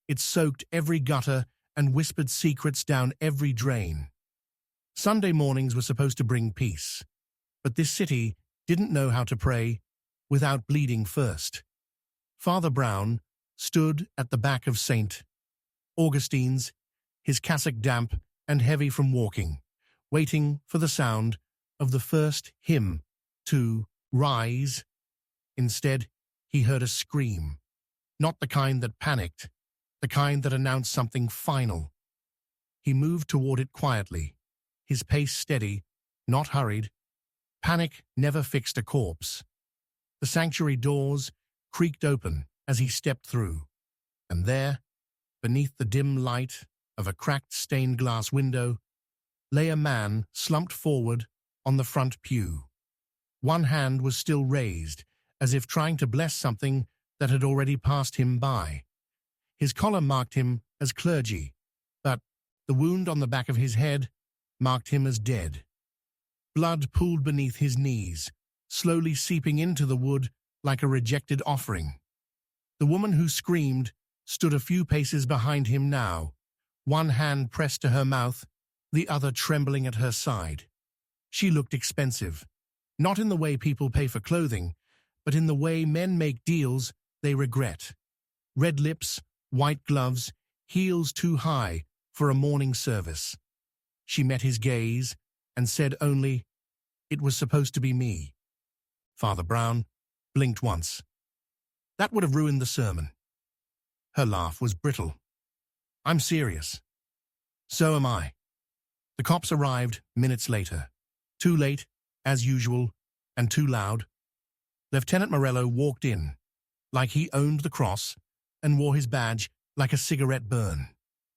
it soaked every gutter and whispered secrets down every drain. Sunday mornings were supposed to bring peace, but this city didn't know how to pray without bleeding first. Father Brown stood at the back of St. Augustine's, his cassock damp and heavy from walking, waiting for the sound of the first hymn to rise. Instead, he heard a scream, not the kind that panicked, the kind that announced something final. He moved toward it quietly, his pace steady, not hurried. Panic never fixed a corpse. The sanctuary doors creaked open as he stepped through, and there, beneath the dim light of a cracked stained glass window, lay a man slumped forward on the front pew. One hand was still raised, as if trying to bless something that had already passed him by. His collar marked him as clergy, but the wound on the back of his head marked him as dead. Blood pooled beneath his knees, slowly seeping into the wood like a rejected offering. The woman who screamed stood a few paces behind him now, one hand pressed to her mouth, the other trembling at her side. She looked expensive, not in the way people pay for clothing, but in the way men make deals they regret. Red lips, white gloves, heels too high for a morning service. She met his gaze and said only, "It was supposed to be me." Father Brown blinked once. That would have ruined the sermon. Her laugh was brittle. "I'm serious." "So am I." The cops arrived minutes later. Too late, as usual, and too loud. Lieutenant Morello walked in, like he owned the cross, and wore his badge like a cigarette burn.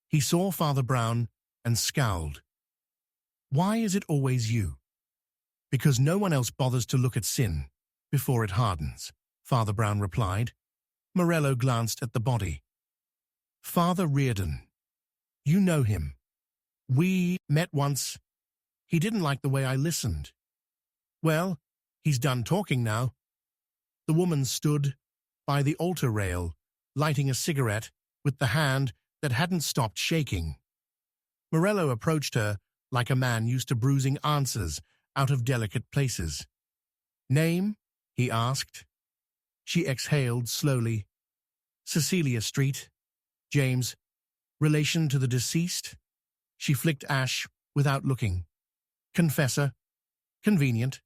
He saw Father Brown and scowled. "Why is it always you?" "Because no one else bothers to look at sin before it hardens," Father Brown replied. Morello glanced at the body. "Father Reardon. You know him. We met once. He didn't like the way I listened." "Well, he's done talking now." The woman stood by the altar rail, lighting a cigarette with the hand that hadn't stopped shaking. Morello approached her like a man used to bruising answers out of delicate places. "Name?" he asked. She exhaled slowly. "Cecilia Street. James. Relation to the deceased?" She flicked ash without looking. "Confessor. Convenient.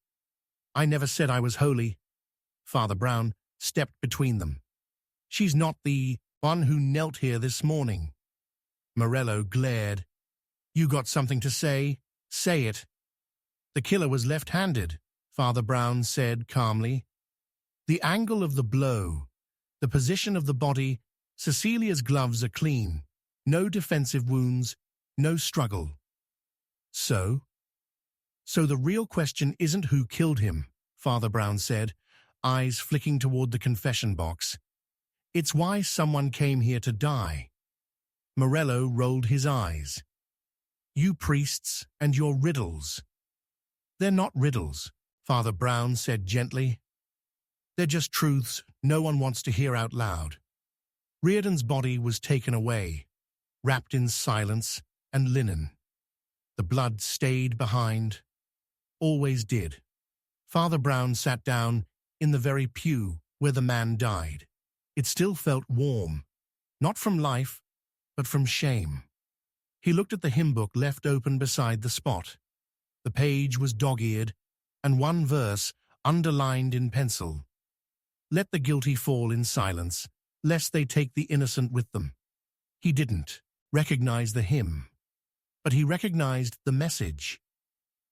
I never said I was holy." Father Brown stepped between them. "She's not the one who knelt here this morning." Morello glared. "You got something to say? Say it." "The killer was left-handed," Father Brown said calmly. "The angle of the blow, the position of the body, Cecilia's gloves are clean. No defensive wounds, no struggle." So the real question isn't who killed him," Father Brown said, eyes flicking toward the confession box. "It's why someone came here to die." Morello rolled his eyes. "You priests and your riddles." "They're not riddles," Father Brown said gently. "They're just truths no one wants to hear out loud. Reardon's body was taken away, wrapped in silence and linen. The blood stayed behind. Always did." Father Brown sat down in the very pew where the man died. It still felt warm, not from life, but from shame. He looked at the hymn book left open beside the spot. The page was dog-eared, and one verse underlined in pencil. "Let the guilty fall in silence, lest they take the innocent with them." He didn't recognize the hymn, but he recognized the message.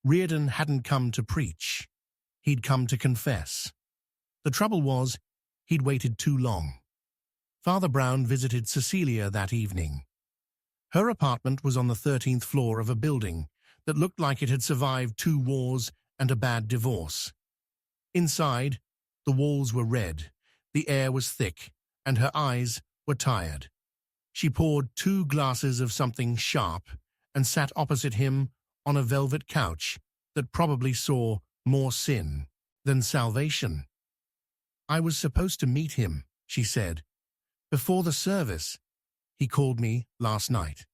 Reardon hadn't come to preach. He'd come to confess. The trouble was, he'd waited too long. Father Brown visited Cecilia that evening. Her apartment was on the 13th floor of a building that looked like it had survived 2 wars and a bad divorce. Inside, the walls were red, the air was thick, and her eyes were tired. She poured 2 glasses of something sharp and sat opposite him on a velvet couch that probably saw more sin than salvation. "I was supposed to meet him," she said, "before the service. He called me last night."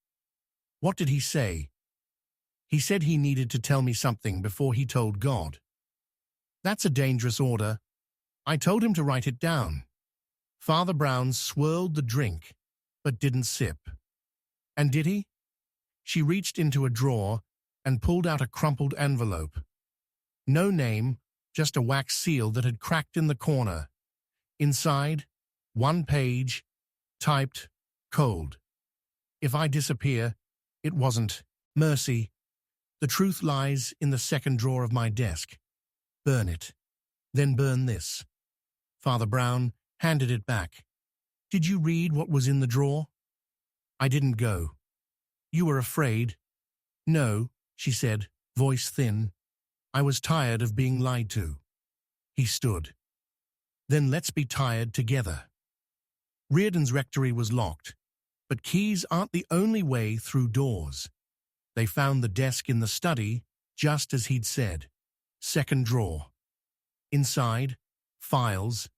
"What did he say?" "He said he needed to tell me something before he told God." "That's a dangerous order. I told him to write it down." Father Brown swirled the drink, but didn't sip. "And did he?" She reached into a drawer and pulled out a crumpled envelope. No name, just a wax seal that had cracked in the corner. Inside, 1 page, typed, cold. "If I disappear, it wasn't mercy. The truth lies in the second drawer of my desk. Burn it. Then burn this." Father Brown handed it back. "Did you read what was in the drawer?" "I didn't go." "You were afraid?" "No," she said, voice thin. "I was tired of being lied to." He stood. "Then let's be tired together." Reardon's rectory was locked, but keys aren't the only way through doors. They found the desk in the study, just as he'd said. Second drawer. Inside, files,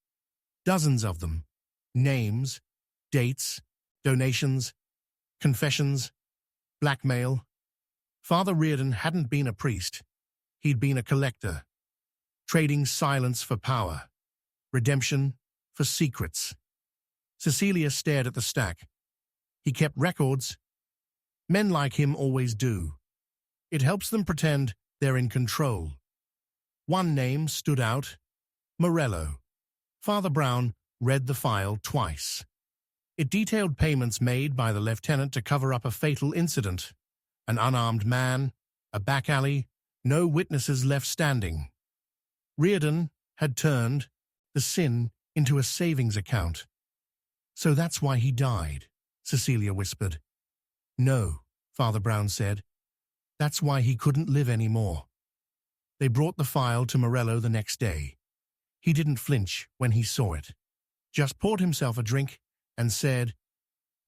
dozens of them. Names, dates, donations, confessions, blackmail. Father Reardon hadn't been a priest. He'd been a collector, trading silence for power, redemption for secrets. Cecilia stared at the stack. He kept records. Men like him always do. It helps them pretend they're in control. One name stood out, Morello. Father Brown read the file twice. It detailed payments made by the lieutenant to cover up a fatal incident. An unarmed man, a back alley, no witnesses left standing. Reardon had turned the sin into a savings account. "So that's why he died," Cecilia whispered. "No," Father Brown said. "That's why he couldn't live anymore." They brought the file to Morello the next day. He didn't flinch when he saw it. Just poured himself a drink and said,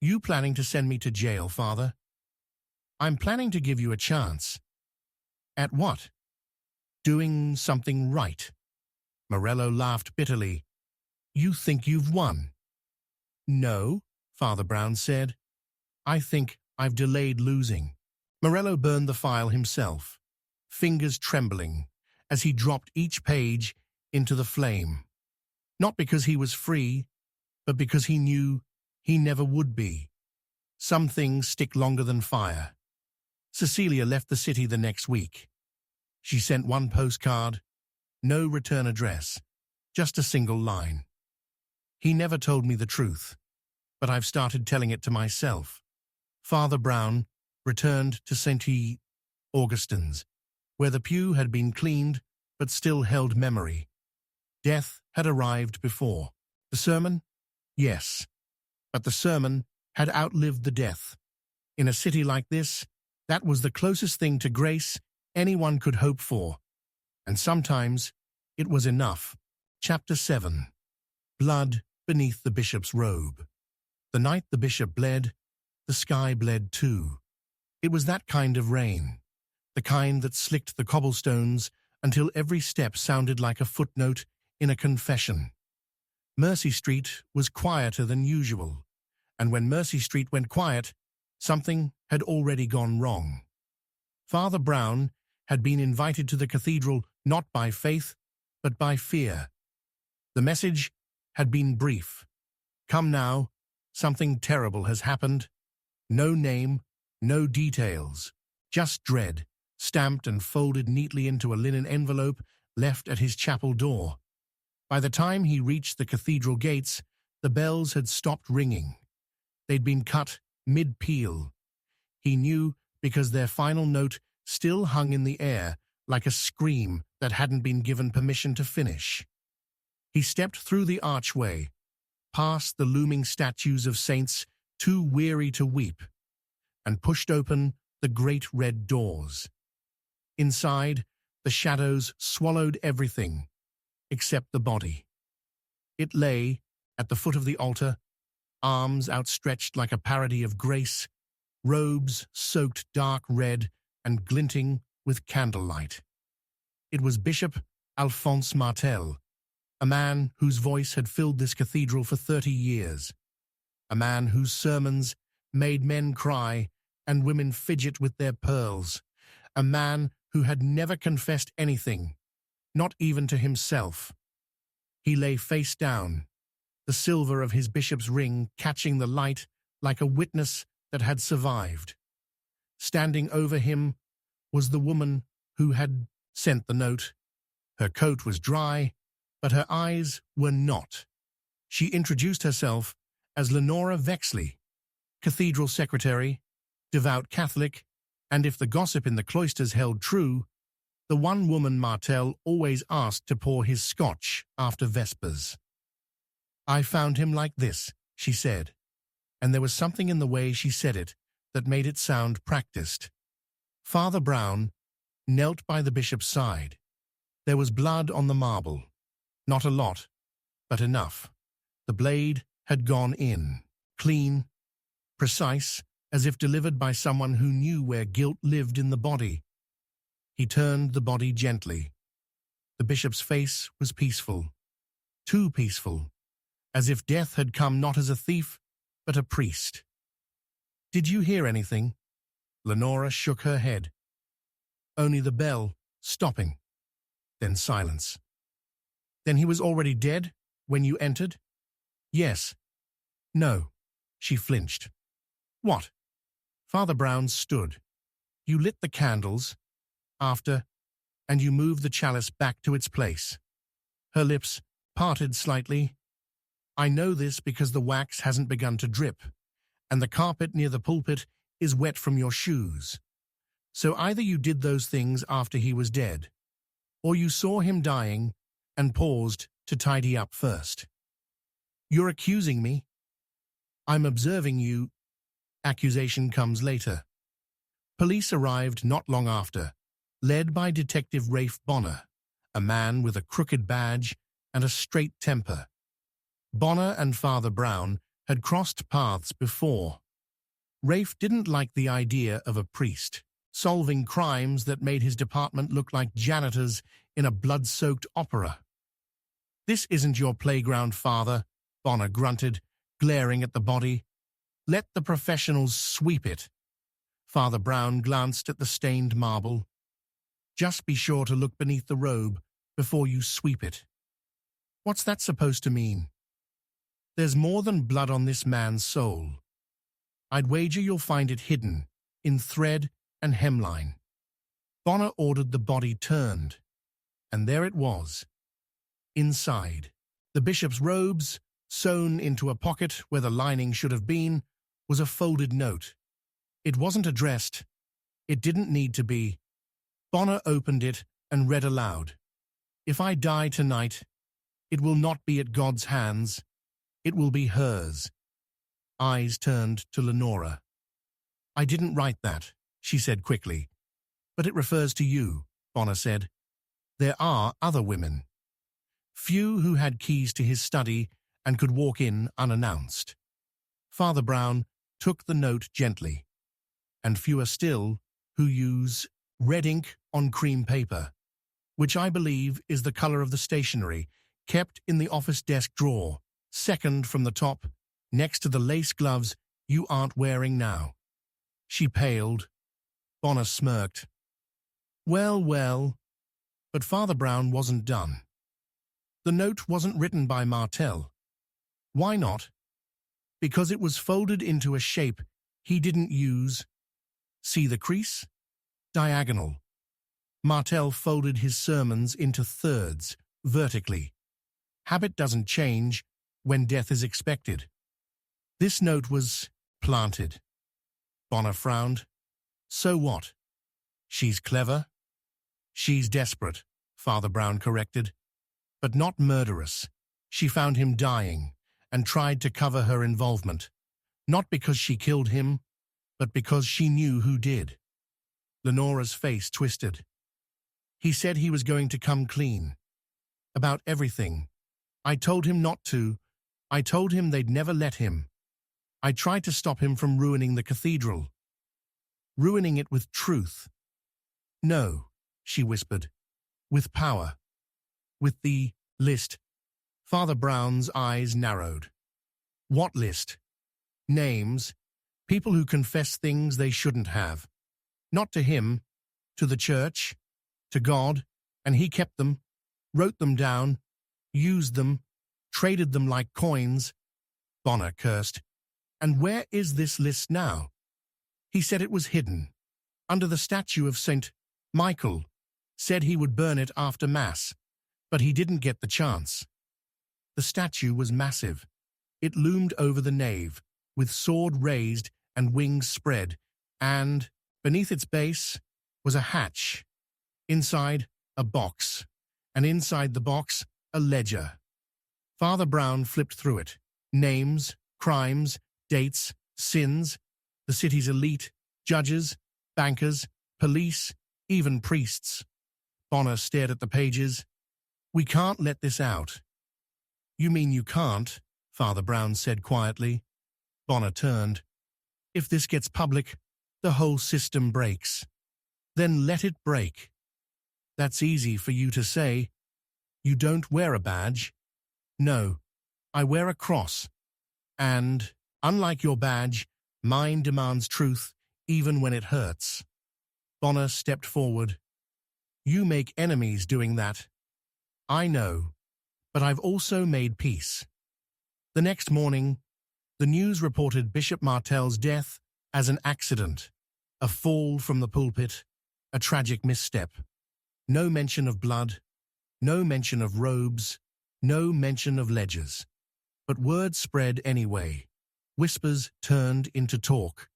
"You planning to send me to jail, Father?" "I'm planning to give you a chance." "At what?" "Doing something right." Morello laughed bitterly. "You think you've won?" "No," Father Brown said. "I think I've delayed losing." Morello burned the file himself, fingers trembling, as he dropped each page into the flame. Not because he was free, but because he knew he never would be. Some things stick longer than fire. Cecilia left the city the next week. She sent 1 postcard, no return address, just a single line. "He never told me the truth, but I've started telling it to myself." Father Brown returned to St. Augustine's, where the pew had been cleaned but still held memory. Death had arrived before. The sermon? Yes, but the sermon had outlived the death. In a city like this, that was the closest thing to grace anyone could hope for. And sometimes it was enough. Chapter 7. Blood beneath the bishop's robe. The night the bishop bled, the sky bled too. It was that kind of rain, the kind that slicked the cobblestones until every step sounded like a footnote in a confession. Mercy Street was quieter than usual, and when Mercy Street went quiet, something had already gone wrong. Father Brown had been invited to the cathedral not by faith, but by fear. The message had been brief. "Come now, something terrible has happened." No name, no details, just dread, stamped and folded neatly into a linen envelope left at his chapel door. By the time he reached the cathedral gates, the bells had stopped ringing. They'd been cut mid-peal. He knew because their final note still hung in the air like a scream that hadn't been given permission to finish. He stepped through the archway, past the looming statues of saints too weary to weep, and pushed open the great red doors. Inside, the shadows swallowed everything except the body. It lay at the foot of the altar, arms outstretched like a parody of grace, robes soaked dark red and glinting with candlelight. It was Bishop Alphonse Martel, a man whose voice had filled this cathedral for 30 years, a man whose sermons made men cry and women fidget with their pearls, a man who had never confessed anything, not even to himself. He lay face down, the silver of his bishop's ring catching the light like a witness that had survived. Standing over him was the woman who had sent the note. Her coat was dry, but her eyes were not. She introduced herself as Lenora Vexley, cathedral secretary, devout Catholic, and if the gossip in the cloisters held true, the one woman Martel always asked to pour his scotch after Vespers. "I found him like this," she said, and there was something in the way she said it that made it sound practiced. Father Brown knelt by the bishop's side. There was blood on the marble. Not a lot, but enough. The blade had gone in, clean, precise, as if delivered by someone who knew where guilt lived in the body. He turned the body gently. The bishop's face was peaceful, too peaceful, as if death had come not as a thief, but a priest. "Did you hear anything?" Lenora shook her head. "Only the bell stopping." Then silence. "Then he was already dead when you entered?" "Yes." "No." She flinched. "What?" Father Brown stood. "You lit the candles after, and you moved the chalice back to its place." Her lips parted slightly. "I know this because the wax hasn't begun to drip, and the carpet near the pulpit is wet from your shoes. So either you did those things after he was dead, or you saw him dying and paused to tidy up first. You're accusing me. I'm observing you. Accusation comes later." Police arrived not long after, led by Detective Rafe Bonner, a man with a crooked badge and a straight temper. Bonner and Father Brown had crossed paths before. Rafe didn't like the idea of a priest solving crimes that made his department look like janitors in a blood-soaked opera. "This isn't your playground, Father," Bonner grunted, glaring at the body. "Let the professionals sweep it." Father Brown glanced at the stained marble. "Just be sure to look beneath the robe before you sweep it." "What's that supposed to mean?" "There's more than blood on this man's soul. I'd wager you'll find it hidden in thread and hemline." Bonner ordered the body turned, and there it was. Inside, the bishop's robes, sewn into a pocket where the lining should have been, was a folded note. It wasn't addressed. It didn't need to be. Bonner opened it and read aloud. "If I die tonight, it will not be at God's hands. It will be hers." Eyes turned to Lenora. "I didn't write that," she said quickly. "But it refers to you," Bonner said. "There are other women. Few who had keys to his study and could walk in unannounced." Father Brown took the note gently. "And fewer still who use red ink on cream paper, which I believe is the color of the stationery kept in the office desk drawer, second from the top, next to the lace gloves you aren't wearing now." She paled. Bonner smirked. "Well, well." But Father Brown wasn't done. The note wasn't written by Martel. Why not? Because it was folded into a shape he didn't use. See the crease? Diagonal. Martel folded his sermons into thirds, vertically. Habit doesn't change when death is expected. This note was planted. Bonner frowned. "So what? She's clever?" "She's desperate," Father Brown corrected, "but not murderous. She found him dying and tried to cover her involvement, not because she killed him, but because she knew who did. Lenora's face twisted. He said he was going to come clean. About everything. I told him not to. I told him they'd never let him. I tried to stop him from ruining the cathedral. Ruining it with truth. No, she whispered. With power. With the list. Father Brown's eyes narrowed. What list? Names. People who confess things they shouldn't have. Not to him, to the church, to God, and he kept them, wrote them down, used them, traded them like coins. Bonner cursed. And where is this list now? He said it was hidden, under the statue of St. Michael, said he would burn it after Mass, but he didn't get the chance. The statue was massive. It loomed over the nave, with sword raised and wings spread, and, beneath its base, was a hatch. Inside, a box, and inside the box, a ledger. Father Brown flipped through it. Names, crimes, dates, sins, the city's elite, judges, bankers, police, even priests. Bonner stared at the pages. We can't let this out. You mean you can't? Father Brown said quietly. Bonner turned. If this gets public, the whole system breaks. Then let it break. That's easy for you to say. You don't wear a badge. No, I wear a cross. And, unlike your badge, mine demands truth, even when it hurts. Bonner stepped forward. You make enemies doing that. I know, but I've also made peace. The next morning, the news reported Bishop Martell's death as an accident, a fall from the pulpit, a tragic misstep. No mention of blood, no mention of robes, no mention of ledgers. But word spread anyway. Whispers turned into talk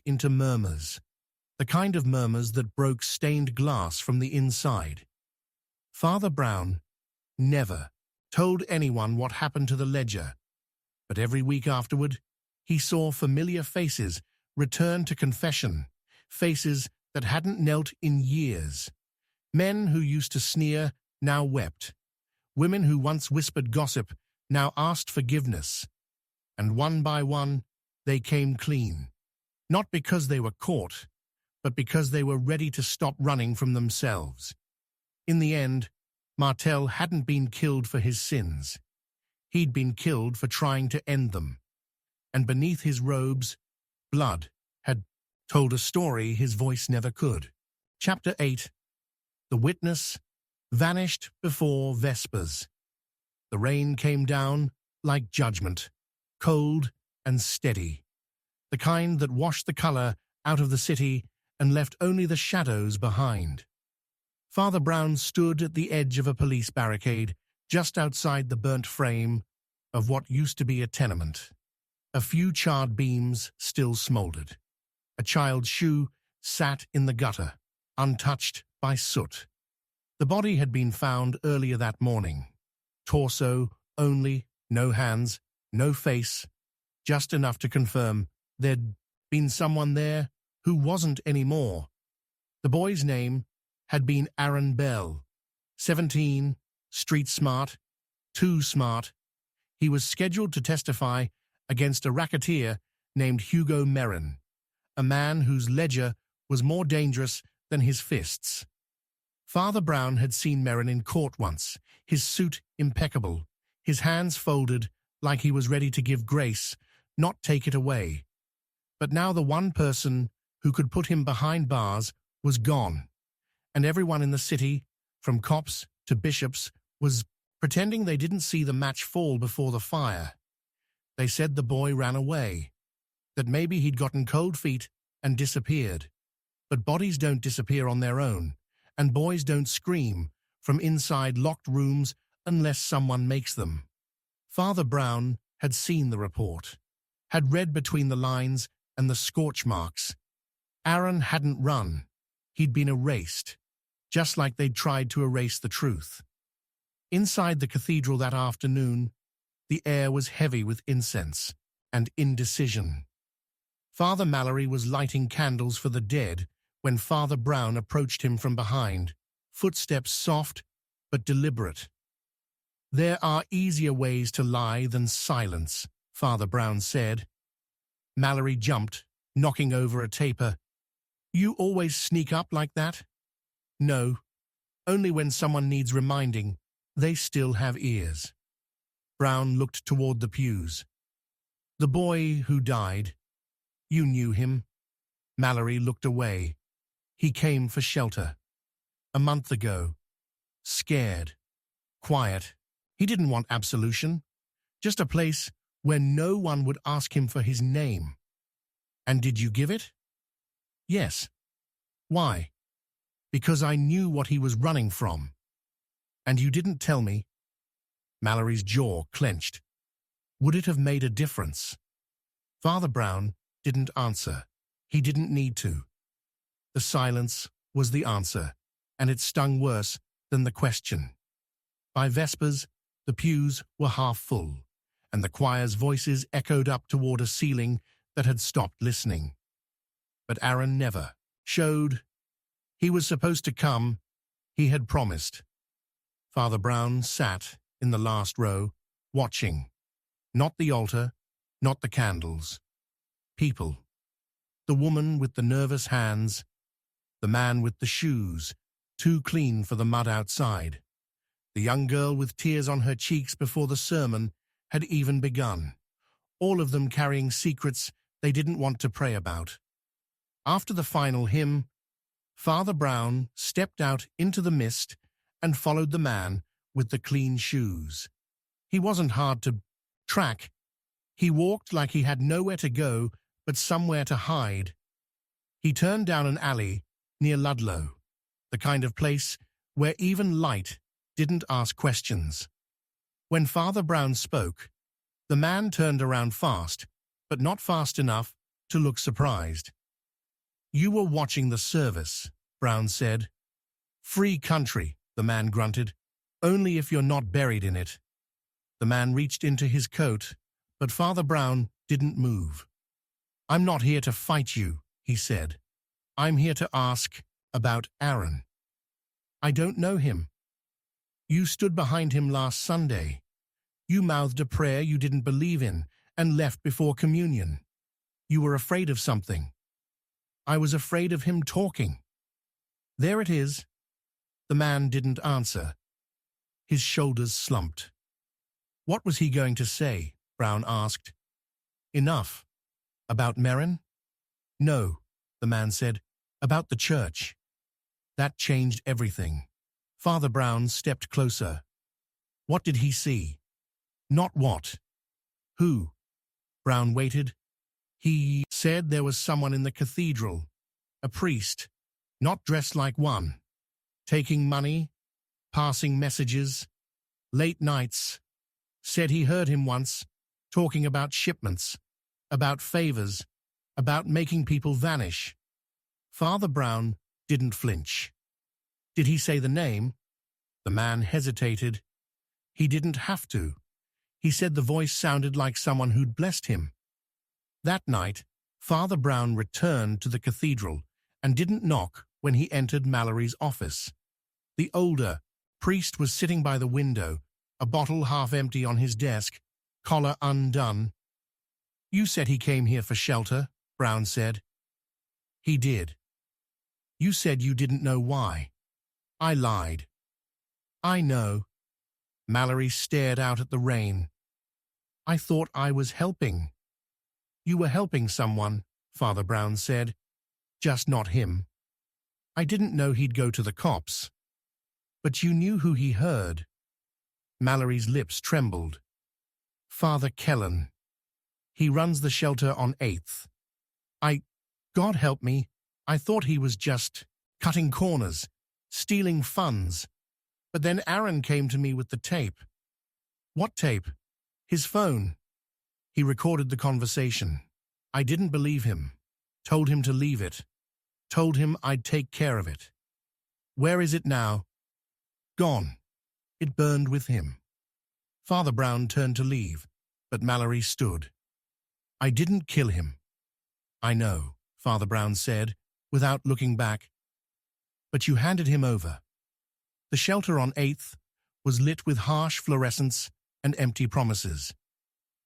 into murmurs, the kind of murmurs that broke stained glass from the inside. Father Brown never told anyone what happened to the ledger, but every week afterward, he saw familiar faces return to confession, faces that hadn't knelt in years. Men who used to sneer now wept. Women who once whispered gossip now asked forgiveness. And one by one, they came clean. Not because they were caught, but because they were ready to stop running from themselves. In the end, Martell hadn't been killed for his sins. He'd been killed for trying to end them. And beneath his robes, blood had told a story his voice never could. Chapter 8. The witness vanished before Vespers. The rain came down like judgment, cold and steady, the kind that washed the color out of the city and left only the shadows behind. Father Brown stood at the edge of a police barricade just outside the burnt frame of what used to be a tenement. A few charred beams still smoldered. A child's shoe sat in the gutter, untouched by soot. The body had been found earlier that morning. Torso only, no hands, no face, just enough to confirm there'd been someone there who wasn't anymore. The boy's name had been Aaron Bell, 17, street smart, too smart. He was scheduled to testify against a racketeer named Hugo Merrin, a man whose ledger was more dangerous than his fists. Father Brown had seen Merrin in court once, his suit impeccable, his hands folded like he was ready to give grace, not take it away. But now the one person who could put him behind bars was gone, and everyone in the city, from cops to bishops, was pretending they didn't see the match fall before the fire. They said the boy ran away, that maybe he'd gotten cold feet and disappeared. But bodies don't disappear on their own, and boys don't scream from inside locked rooms unless someone makes them. Father Brown had seen the report, had read between the lines and the scorch marks. Aaron hadn't run. He'd been erased, just like they'd tried to erase the truth. Inside the cathedral that afternoon, the air was heavy with incense and indecision. Father Mallory was lighting candles for the dead when Father Brown approached him from behind, footsteps soft but deliberate. "There are easier ways to lie than silence," Father Brown said. Mallory jumped, knocking over a taper. "You always sneak up like that?" "No, only when someone needs reminding. They still have ears." Brown looked toward the pews. "The boy who died. You knew him." Mallory looked away. "He came for shelter. A month ago. Scared. Quiet. He didn't want absolution. Just a place where no one would ask him for his name." "And did you give it?" "Yes." "Why?" "Because I knew what he was running from." "And you didn't tell me?" Mallory's jaw clenched. Would it have made a difference? Father Brown didn't answer. He didn't need to. The silence was the answer, and it stung worse than the question. By Vespers, the pews were half full, and the choir's voices echoed up toward a ceiling that had stopped listening. But Aaron never showed. He was supposed to come. He had promised. Father Brown sat in the last row, watching. Not the altar, not the candles. People. The woman with the nervous hands, the man with the shoes, too clean for the mud outside. The young girl with tears on her cheeks before the sermon had even begun, all of them carrying secrets they didn't want to pray about. After the final hymn, Father Brown stepped out into the mist and followed the man with the clean shoes. He wasn't hard to track. He walked like he had nowhere to go but somewhere to hide. He turned down an alley near Ludlow, the kind of place where even light didn't ask questions. When Father Brown spoke, the man turned around fast, but not fast enough to look surprised. "You were watching the service," Brown said. "Free country," the man grunted. "Only if you're not buried in it." The man reached into his coat, but Father Brown didn't move. "I'm not here to fight you," he said. "I'm here to ask about Aaron." "I don't know him." "You stood behind him last Sunday. You mouthed a prayer you didn't believe in and left before communion. You were afraid of something." "I was afraid of him talking." "There it is." The man didn't answer. His shoulders slumped. "What was he going to say?" Brown asked. "Enough." "About Merrin?" "No," the man said. "About the church." That changed everything. Father Brown stepped closer. "What did he see?" "Not what." "Who?" Brown waited. "He said there was someone in the cathedral. A priest, not dressed like one. Taking money, passing messages, late nights. Said he heard him once, talking about shipments, about favors, about making people vanish." Father Brown didn't flinch. "Did he say the name?" The man hesitated. He didn't have to. He said the voice sounded like someone who'd blessed him. That night, Father Brown returned to the cathedral and didn't knock when he entered Mallory's office. The older priest was sitting by the window, a bottle half empty on his desk, collar undone. "You said he came here for shelter," Brown said. "He did." "You said you didn't know why." "I lied." "I know." Mallory stared out at the rain. "I thought I was helping." "You were helping someone," Father Brown said. "Just not him." "I didn't know he'd go to the cops." "But you knew who he heard." Mallory's lips trembled. "Father Kellen. He runs the shelter on 8th. God help me, I thought he was just cutting corners, stealing funds. But then Aaron came to me with the tape." "What tape?" "His phone. He recorded the conversation. I didn't believe him. Told him to leave it. Told him I'd take care of it." "Where is it now?" "Gone." it burned with him. Father Brown turned to leave, but Mallory stood. "I didn't kill him." "I know," Father Brown said, without looking back. "But you handed him over." The shelter on 8th was lit with harsh fluorescence and empty promises.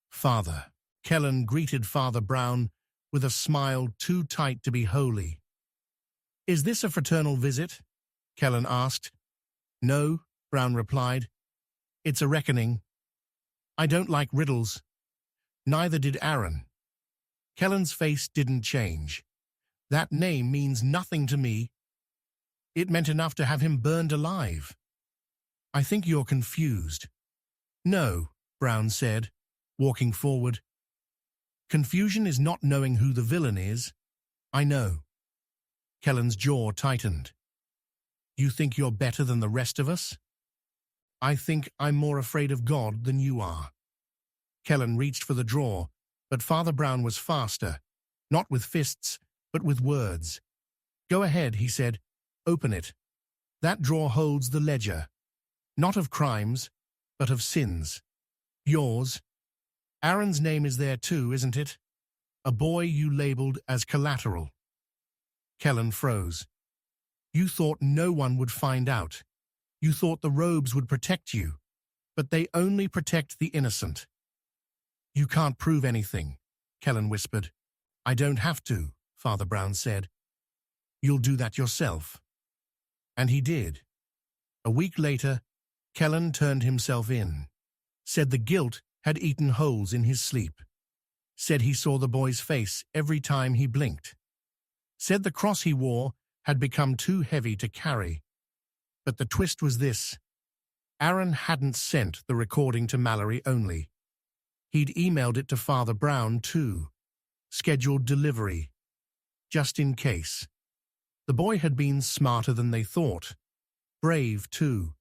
"Father," Kellen greeted Father Brown with a smile too tight to be holy. "Is this a fraternal visit?" Kellen asked. "No," Brown replied. "It's a reckoning. I don't like riddles." Neither did Aaron. Kellen's face didn't change. "That name means nothing to me. It meant enough to have him burned alive." "I think you're confused." "No," Brown said, walking forward. "Confusion is not knowing who the villain is. I know." Kellen's jaw tightened. "You think you're better than the rest of us?" "I think I'm more afraid of God than you are." Kellen reached for the drawer, but Father Brown was faster, not with fists, but with words. "Go ahead," he said. "Open it. That drawer holds the ledger, not of crimes, but of sins. Yours. Aaron's name is there too, isn't it? A boy you labeled as collateral." Kellen froze. "You thought no one would find out. You thought the robes would protect you, but they only protect the innocent." "You can't prove anything," Kellen whispered. "I don't have to," Father Brown said. "You'll do that yourself." And he did. A week later, Kellen turned himself in, said the guilt had eaten holes in his sleep, said he saw the boy's face every time he blinked, said the cross he wore had become too heavy to carry. But the twist was this: Aaron hadn't sent the recording to Mallory only. He'd emailed it to Father Brown too. Scheduled delivery. Just in case. The boy had been smarter than they thought. Brave too.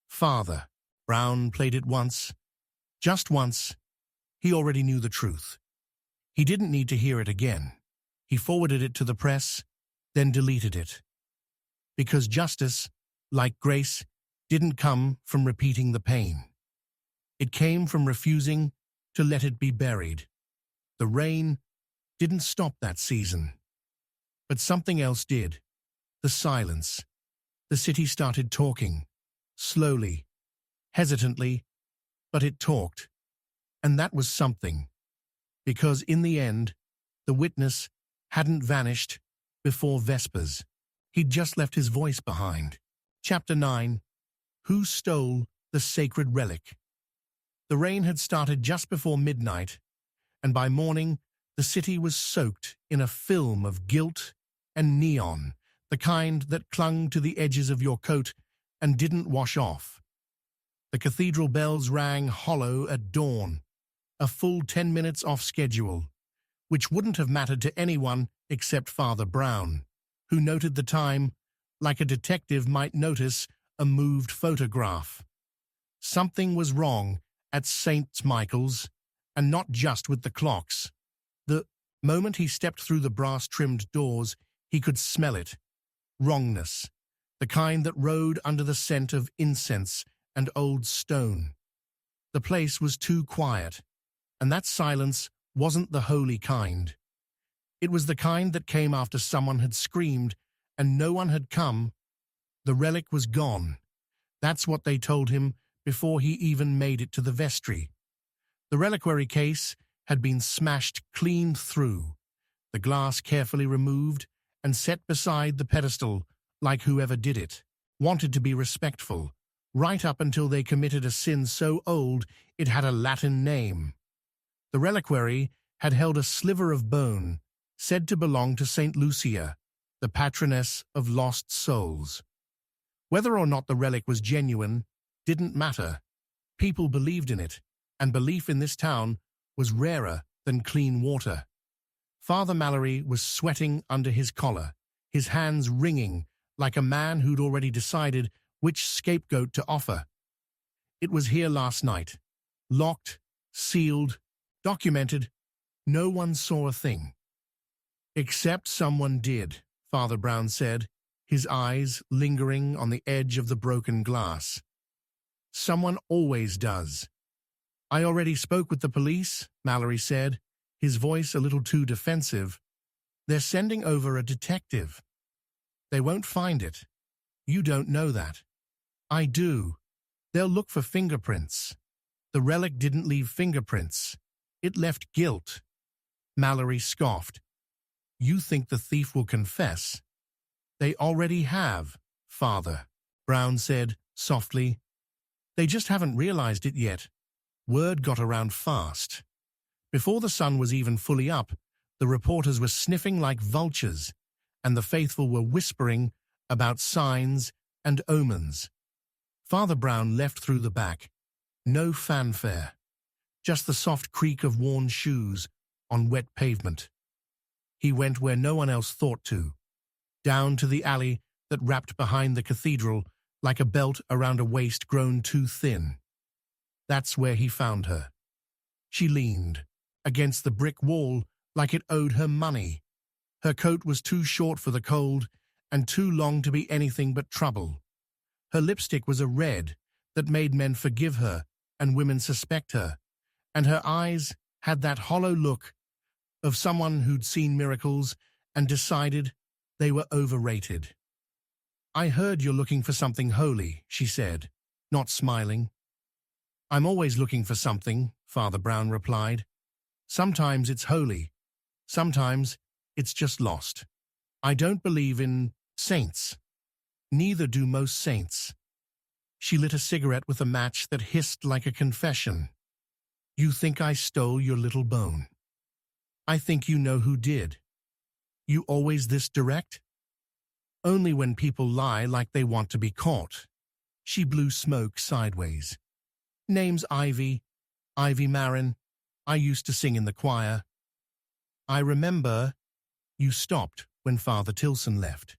Father Brown played it once. Just once. He already knew the truth. He didn't need to hear it again. He forwarded it to the press, then deleted it. Because justice, like grace, didn't come from repeating the pain. It came from refusing to let it be buried. The rain didn't stop that season. But something else did. The silence. The city started talking. Slowly. Hesitantly. But it talked. And that was something. Because in the end, the witness hadn't vanished before Vespers. He'd just left his voice behind. Chapter 9. Who Stole the Sacred Relic? The rain had started just before midnight, and by morning the city was soaked in a film of guilt and neon, the kind that clung to the edges of your coat and didn't wash off. The cathedral bells rang hollow at dawn, a full 10 minutes off schedule, which wouldn't have mattered to anyone except Father Brown, who noted the time like a detective might notice a moved photograph. Something was wrong at St. Michael's, and not just with the clocks. The moment he stepped through the brass-trimmed doors, he could smell it. Wrongness, the kind that rode under the scent of incense and old stone. The place was too quiet, and that silence wasn't the holy kind. It was the kind that came after someone had screamed and no one had come. The relic was gone. That's what they told him before he even made it to the vestry. The reliquary case had been smashed clean through, the glass carefully removed and set beside the pedestal like whoever did it wanted to be respectful, right up until they committed a sin so old it had a Latin name. The reliquary had held a sliver of bone, said to belong to St. Lucia, the patroness of lost souls. Whether or not the relic was genuine didn't matter. People believed in it, and belief in this town was rarer than clean water. Father Mallory was sweating under his collar, his hands wringing like a man who'd already decided which scapegoat to offer. It was here last night, locked, sealed, documented. No one saw a thing. Except someone did, Father Brown said, his eyes lingering on the edge of the broken glass. Someone always does. I already spoke with the police, Mallory said, his voice a little too defensive. They're sending over a detective. They won't find it. You don't know that. I do. They'll look for fingerprints. The relic didn't leave fingerprints. It left guilt. Mallory scoffed. You think the thief will confess? They already have, Father, Brown said softly. They just haven't realized it yet. Word got around fast. Before the sun was even fully up, the reporters were sniffing like vultures, and the faithful were whispering about signs and omens. Father Brown left through the back. No fanfare. Just the soft creak of worn shoes on wet pavement. He went where no one else thought to, down to the alley that wrapped behind the cathedral like a belt around a waist grown too thin. That's where he found her. She leaned against the brick wall like it owed her money. Her coat was too short for the cold and too long to be anything but trouble. Her lipstick was a red that made men forgive her and women suspect her, and her eyes had that hollow look of someone who'd seen miracles and decided they were overrated. I heard you're looking for something holy, she said, not smiling. I'm always looking for something, Father Brown replied. Sometimes it's holy. Sometimes it's just lost. I don't believe in saints. Neither do most saints. She lit a cigarette with a match that hissed like a confession. You think I stole your little bone. I think you know who did. You always this direct? Only when people lie like they want to be caught. She blew smoke sideways. Name's Ivy Marin. I used to sing in the choir. I remember you stopped when Father Tilson left.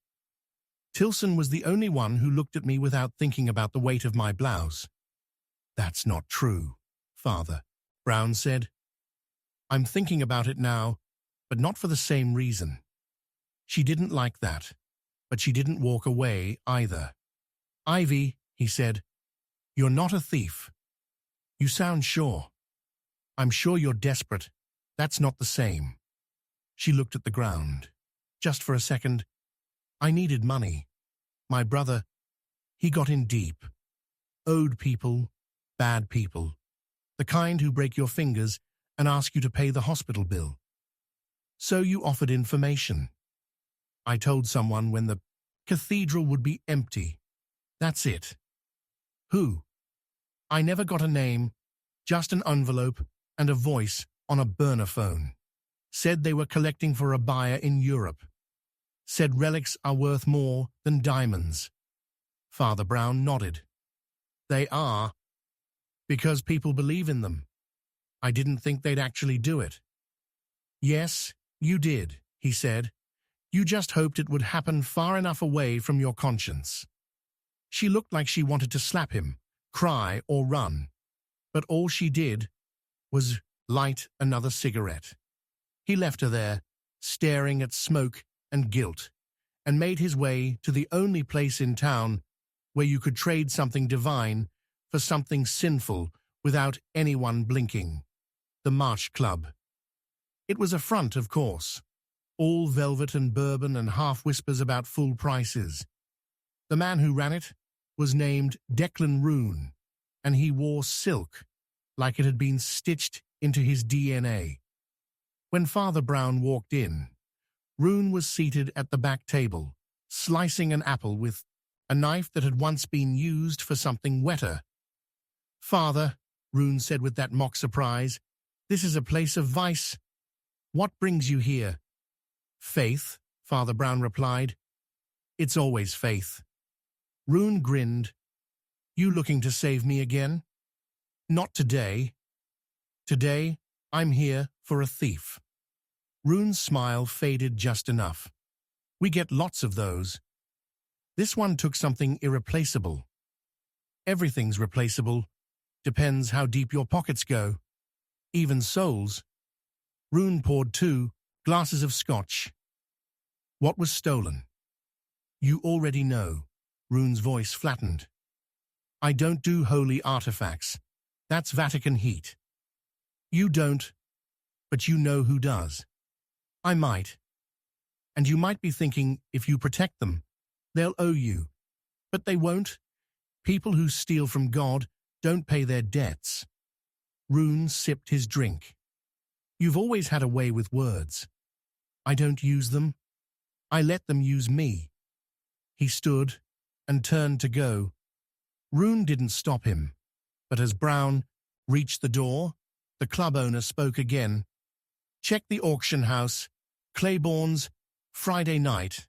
Tilson was the only one who looked at me without thinking about the weight of my blouse. That's not true, Father, Brown said. I'm thinking about it now, but not for the same reason. She didn't like that, but she didn't walk away either. Ivy, he said, you're not a thief. You sound sure. I'm sure you're desperate. That's not the same. She looked at the ground. Just for a second. I needed money. My brother, he got in deep. Owed people, bad people. The kind who break your fingers and ask you to pay the hospital bill. So you offered information. I told someone when the cathedral would be empty. That's it. Who? I never got a name, just an envelope and a voice on a burner phone. Said they were collecting for a buyer in Europe. Said relics are worth more than diamonds. Father Brown nodded. They are, because people believe in them. I didn't think they'd actually do it. Yes, you did, he said. You just hoped it would happen far enough away from your conscience. She looked like she wanted to slap him, cry or run, but all she did was light another cigarette. He left her there, staring at smoke and guilt, and made his way to the only place in town where you could trade something divine for something sinful without anyone blinking. The March Club. It was a front, of course, all velvet and bourbon and half-whispers about full prices. The man who ran it was named Declan Roone, and he wore silk like it had been stitched into his DNA. When Father Brown walked in, Roone was seated at the back table, slicing an apple with a knife that had once been used for something wetter. Father, Roone said with that mock surprise, this is a place of vice. What brings you here? Faith, Father Brown replied. It's always faith. Roone grinned. You looking to save me again? Not today. Today, I'm here for a thief. Roone's smile faded just enough. We get lots of those. This one took something irreplaceable. Everything's replaceable. Depends how deep your pockets go. Even souls. Roone poured 2 glasses of scotch. What was stolen? You already know. Roone's voice flattened. I don't do holy artifacts. That's Vatican heat. You don't, but you know who does. I might. And you might be thinking, if you protect them, they'll owe you. But they won't. People who steal from God don't pay their debts. Rune sipped his drink. You've always had a way with words. I don't use them. I let them use me. He stood and turned to go. Rune didn't stop him, but as Brown reached the door, the club owner spoke again. Check the auction house, Claiborne's, Friday night.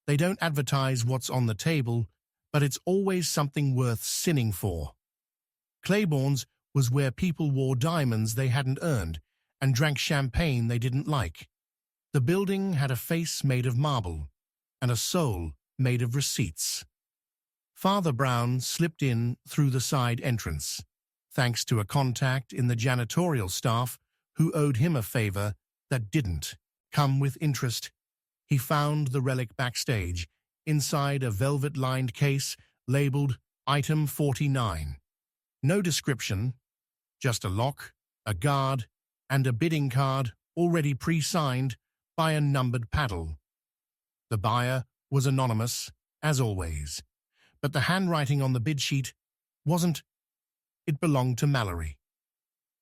They don't advertise what's on the table, but it's always something worth sinning for. Claiborne's was where people wore diamonds they hadn't earned and drank champagne they didn't like. The building had a face made of marble and a soul made of receipts. Father Brown slipped in through the side entrance, thanks to a contact in the janitorial staff who owed him a favor that didn't come with interest. He found the relic backstage, inside a velvet-lined case labeled Item 49. No description, just a lock, a guard, and a bidding card already pre-signed by a numbered paddle. The buyer was anonymous, as always, but the handwriting on the bid sheet wasn't. It belonged to Mallory.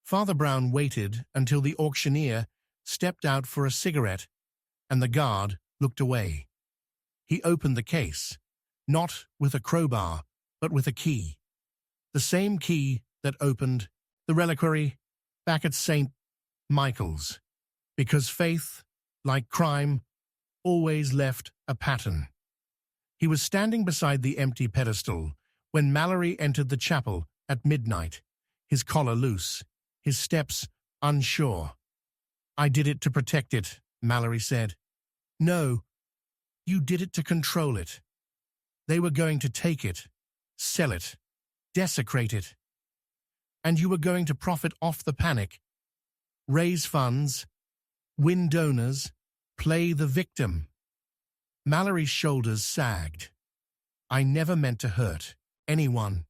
Father Brown waited until the auctioneer stepped out for a cigarette, and the guard looked away. He opened the case, not with a crowbar, but with a key. The same key that opened the reliquary back at St. Michael's, because faith, like crime, always left a pattern. He was standing beside the empty pedestal when Mallory entered the chapel at midnight, his collar loose, his steps unsure. I did it to protect it, Mallory said. No, you did it to control it. They were going to take it, sell it, desecrate it. And you were going to profit off the panic, raise funds, win donors, play the victim. Mallory's shoulders sagged. I never meant to hurt anyone.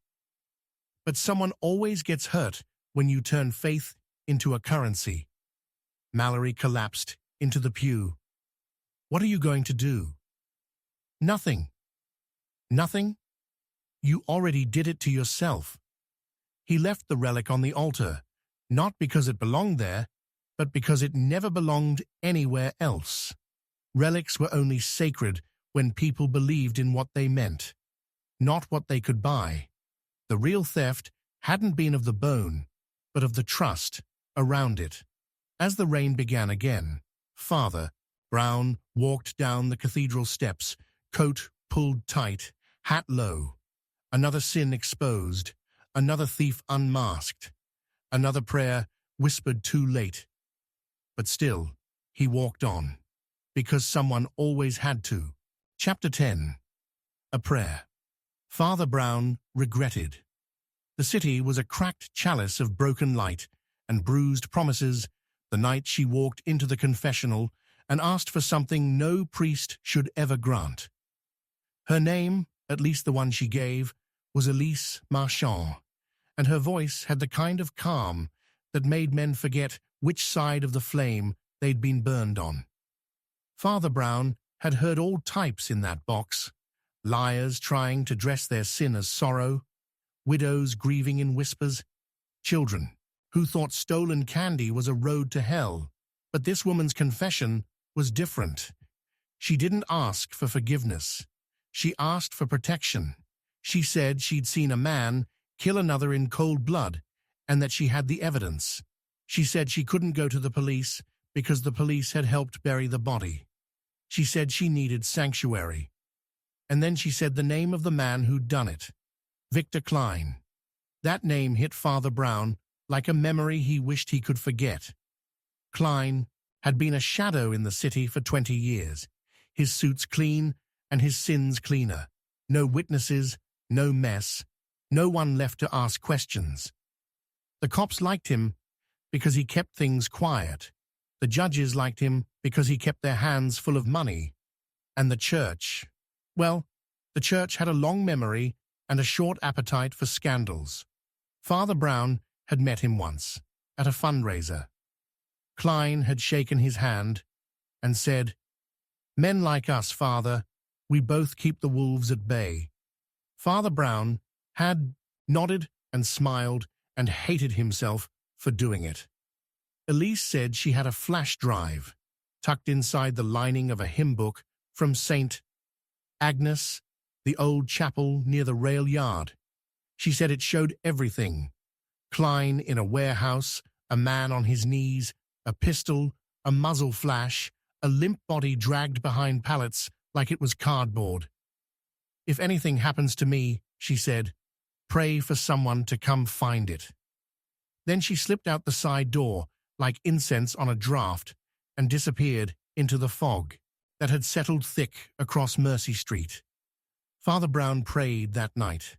But someone always gets hurt when you turn faith into a currency. Mallory collapsed into the pew. What are you going to do? Nothing. Nothing? You already did it to yourself. He left the relic on the altar, not because it belonged there, but because it never belonged anywhere else. Relics were only sacred when people believed in what they meant, not what they could buy. The real theft hadn't been of the bone, but of the trust around it. As the rain began again, Father Brown walked down the cathedral steps, coat pulled tight, hat low. Another sin exposed, another thief unmasked, another prayer whispered too late. But still, he walked on, because someone always had to. Chapter 10. A Prayer. Father Brown regretted. The city was a cracked chalice of broken light and bruised promises the night she walked into the confessional and asked for something no priest should ever grant. Her name, at least the one she gave, was Elise Marchand, and her voice had the kind of calm that made men forget which side of the flame they'd been burned on. Father Brown had heard all types in that box, liars trying to dress their sin as sorrow, widows grieving in whispers, children who thought stolen candy was a road to hell. But this woman's confession was different. She didn't ask for forgiveness. She asked for protection. She said she'd seen a man kill another in cold blood and that she had the evidence. She said she couldn't go to the police because the police had helped bury the body. She said she needed sanctuary. And then she said the name of the man who'd done it, Victor Klein. That name hit Father Brown like a memory he wished he could forget. Klein had been a shadow in the city for 20 years, his suits clean and his sins cleaner. No witnesses, no mess, no one left to ask questions. The cops liked him because he kept things quiet. The judges liked him because he kept their hands full of money. And the church, well, the church had a long memory and a short appetite for scandals. Father Brown had met him once, at a fundraiser. Klein had shaken his hand and said, "Men like us, Father, we both keep the wolves at bay." Father Brown had nodded and smiled and hated himself for doing it. Elise said she had a flash drive tucked inside the lining of a hymn book from St. Agnes, the old chapel near the rail yard. She said it showed everything: Klein in a warehouse, a man on his knees, a pistol, a muzzle flash, a limp body dragged behind pallets like it was cardboard. "If anything happens to me," she said, "pray for someone to come find it." Then she slipped out the side door like incense on a draft and disappeared into the fog that had settled thick across Mercy Street. Father Brown prayed that night,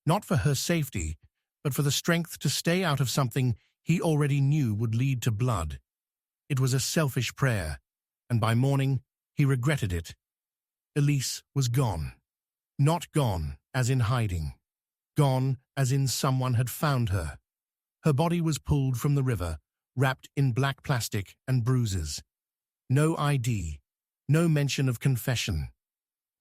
not for her safety, but for the strength to stay out of something he already knew would lead to blood. It was a selfish prayer, and by morning he regretted it. Elise was gone. Not gone as in hiding. Gone as in someone had found her. Her body was pulled from the river, wrapped in black plastic and bruises. No ID, no mention of confession.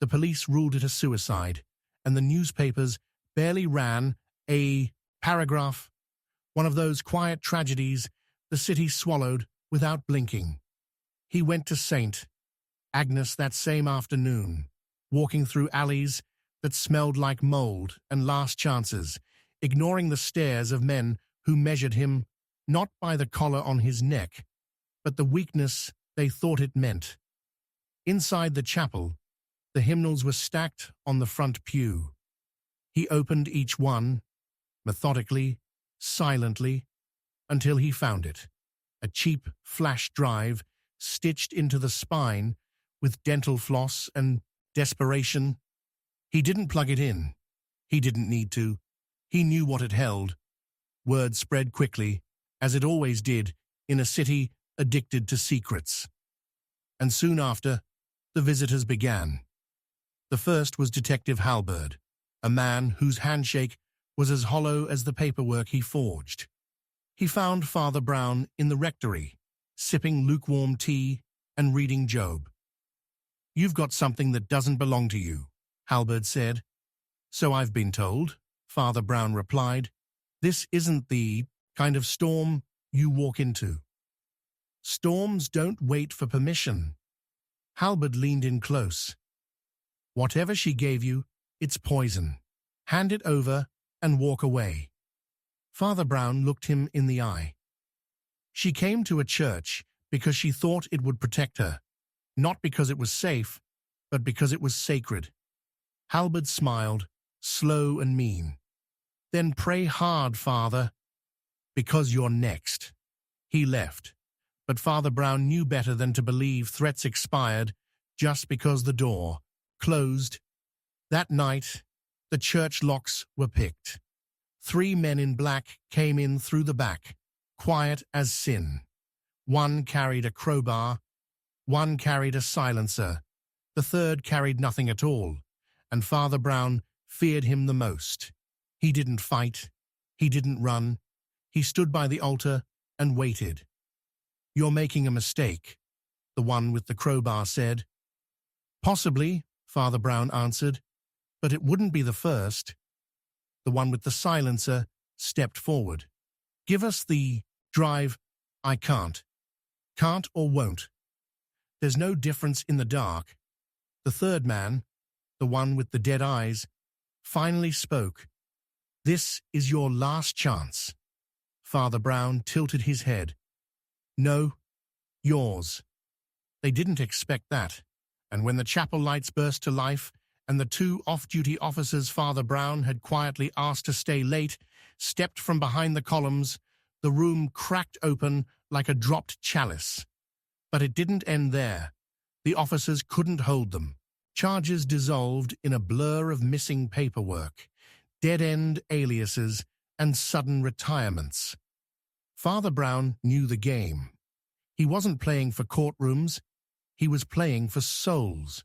The police ruled it a suicide, and the newspapers barely ran a paragraph, one of those quiet tragedies the city swallowed without blinking. He went to St. Agnes that same afternoon, walking through alleys that smelled like mold and last chances, ignoring the stares of men who measured him not by the collar on his neck, but the weakness they thought it meant. Inside the chapel, the hymnals were stacked on the front pew. He opened each one, methodically, silently, until he found it, a cheap flash drive stitched into the spine with dental floss and desperation. He didn't plug it in. He didn't need to. He knew what it held. Word spread quickly, as it always did in a city addicted to secrets. And soon after, the visitors began. The first was Detective Halberd, a man whose handshake was as hollow as the paperwork he forged. He found Father Brown in the rectory, sipping lukewarm tea and reading Job. "You've got something that doesn't belong to you," Halberd said. "So I've been told," Father Brown replied. "This isn't the kind of storm you walk into." "Storms don't wait for permission." Halberd leaned in close. "Whatever she gave you, it's poison. Hand it over and walk away." Father Brown looked him in the eye. "She came to a church because she thought it would protect her, not because it was safe, but because it was sacred." Halberd smiled, slow and mean. "Then pray hard, Father, because you're next." He left, but Father Brown knew better than to believe threats expired just because the door closed. That night, the church locks were picked. 3 men in black came in through the back, quiet as sin. One carried a crowbar, one carried a silencer, the third carried nothing at all, and Father Brown feared him the most. He didn't fight, he didn't run, he stood by the altar and waited. "You're making a mistake," the one with the crowbar said. "Possibly," Father Brown answered, "but it wouldn't be the first." The one with the silencer stepped forward. "Give us the drive." "I can't. Can't or won't. There's no difference in the dark." The third man, the one with the dead eyes, finally spoke. "This is your last chance." Father Brown tilted his head. "No, yours." They didn't expect that, and when the chapel lights burst to life and the 2 off-duty officers Father Brown had quietly asked to stay late stepped from behind the columns, the room cracked open like a dropped chalice. But it didn't end there. The officers couldn't hold them. Charges dissolved in a blur of missing paperwork, dead-end aliases, and sudden retirements. Father Brown knew the game. He wasn't playing for courtrooms, he was playing for souls.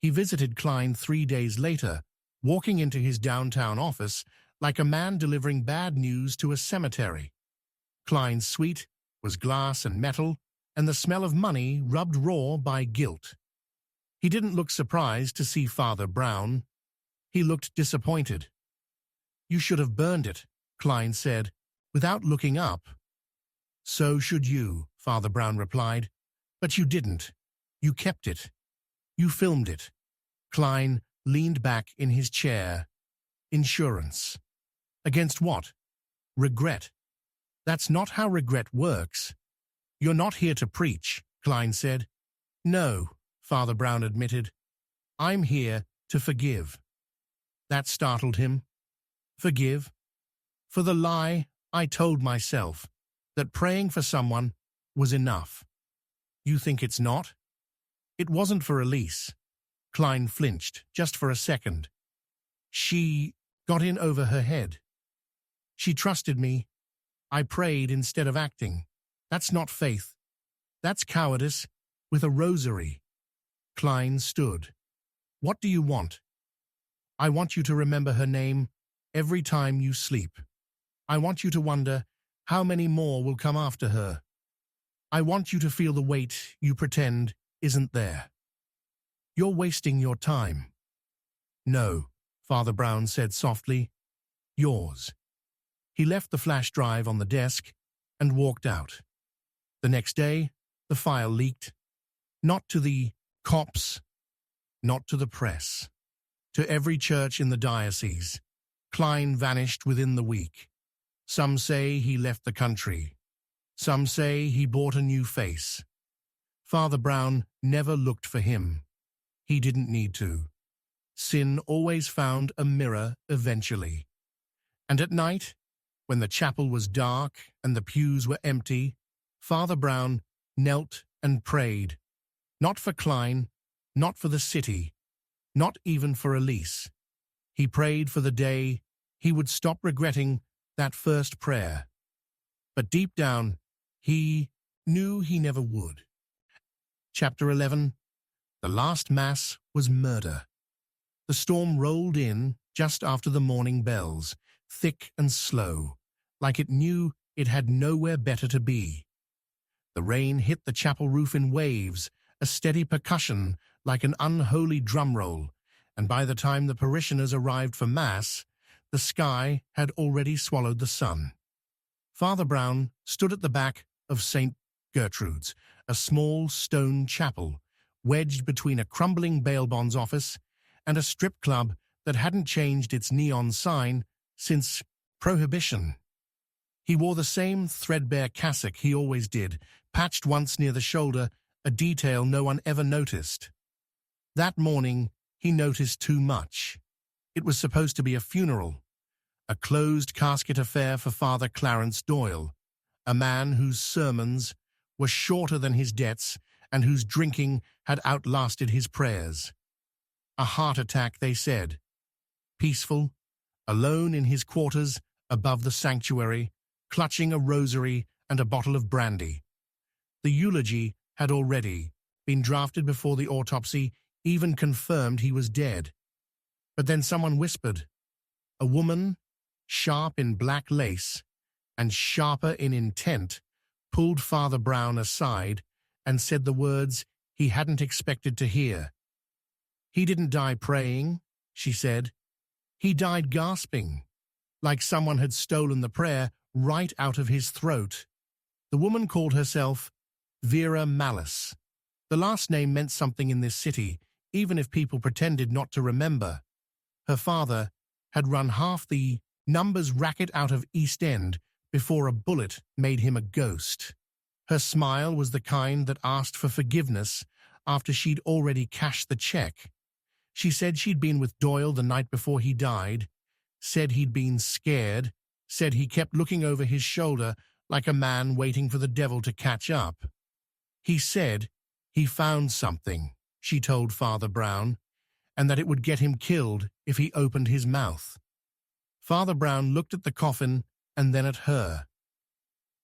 He visited Klein 3 days later, walking into his downtown office like a man delivering bad news to a cemetery. Klein's suite was glass and metal, and the smell of money rubbed raw by guilt. He didn't look surprised to see Father Brown. He looked disappointed. "You should have burned it," Klein said, without looking up. "So should you," Father Brown replied. "But you didn't. You kept it. You filmed it." Klein leaned back in his chair. "Insurance. Against what? Regret. That's not how regret works." "You're not here to preach," Klein said. "No," Father Brown admitted. "I'm here to forgive." That startled him. Forgive? For the lie I told myself, that praying for someone was enough. You think it's not? It wasn't for Elise. Klein flinched, just for a second. She got in over her head. She trusted me. I prayed instead of acting. That's not faith. That's cowardice with a rosary. Klein stood. "What do you want?" "I want you to remember her name every time you sleep. I want you to wonder how many more will come after her. I want you to feel the weight you pretend isn't there. You're wasting your time." "No," Father Brown said softly. "Yours." He left the flash drive on the desk and walked out. The next day, the file leaked. Not to the cops, not to the press. To every church in the diocese. Klein vanished within the week. Some say he left the country. Some say he bought a new face. Father Brown never looked for him. He didn't need to. Sin always found a mirror eventually. And at night, when the chapel was dark and the pews were empty, Father Brown knelt and prayed. Not for Klein, not for the city, not even for Elise. He prayed for the day he would stop regretting that first prayer. But deep down, he knew he never would. Chapter 11. The last Mass was murder. The storm rolled in just after the morning bells, thick and slow, like it knew it had nowhere better to be. The rain hit the chapel roof in waves, a steady percussion like an unholy drum roll, and by the time the parishioners arrived for Mass, the sky had already swallowed the sun. Father Brown stood at the back of St. Gertrude's, a small stone chapel, wedged between a crumbling bail bonds office and a strip club that hadn't changed its neon sign since Prohibition. He wore the same threadbare cassock he always did, patched once near the shoulder, a detail no one ever noticed. That morning, he noticed too much. It was supposed to be a funeral, a closed casket affair for Father Clarence Doyle, a man whose sermons were shorter than his debts and whose drinking had outlasted his prayers. A heart attack, they said. Peaceful, alone in his quarters above the sanctuary, clutching a rosary and a bottle of brandy. The eulogy had already been drafted before the autopsy even confirmed he was dead. But then someone whispered. A woman, sharp in black lace and sharper in intent, pulled Father Brown aside and said the words he hadn't expected to hear. "He didn't die praying," she said. "He died gasping, like someone had stolen the prayer right out of his throat." The woman called herself Vera Malice. The last name meant something in this city, even if people pretended not to remember. Her father had run half the numbers racket out of East End before a bullet made him a ghost. Her smile was the kind that asked for forgiveness after she'd already cashed the check. She said she'd been with Doyle the night before he died, said he'd been scared, said he kept looking over his shoulder like a man waiting for the devil to catch up. He said he found something, she told Father Brown, and that it would get him killed if he opened his mouth. Father Brown looked at the coffin and then at her.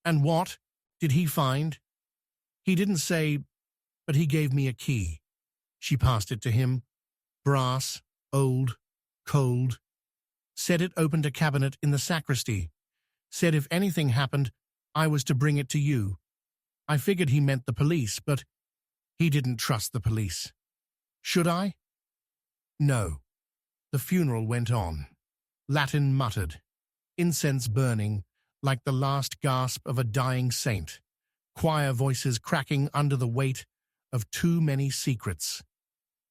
"And what did he find?" "He didn't say, but he gave me a key." She passed it to him. Brass, old, cold. Said it opened a cabinet in the sacristy. Said if anything happened, I was to bring it to you. I figured he meant the police, but he didn't trust the police. Should I? No. The funeral went on. Latin muttered. Incense burning, like the last gasp of a dying saint. Choir voices cracking under the weight of too many secrets.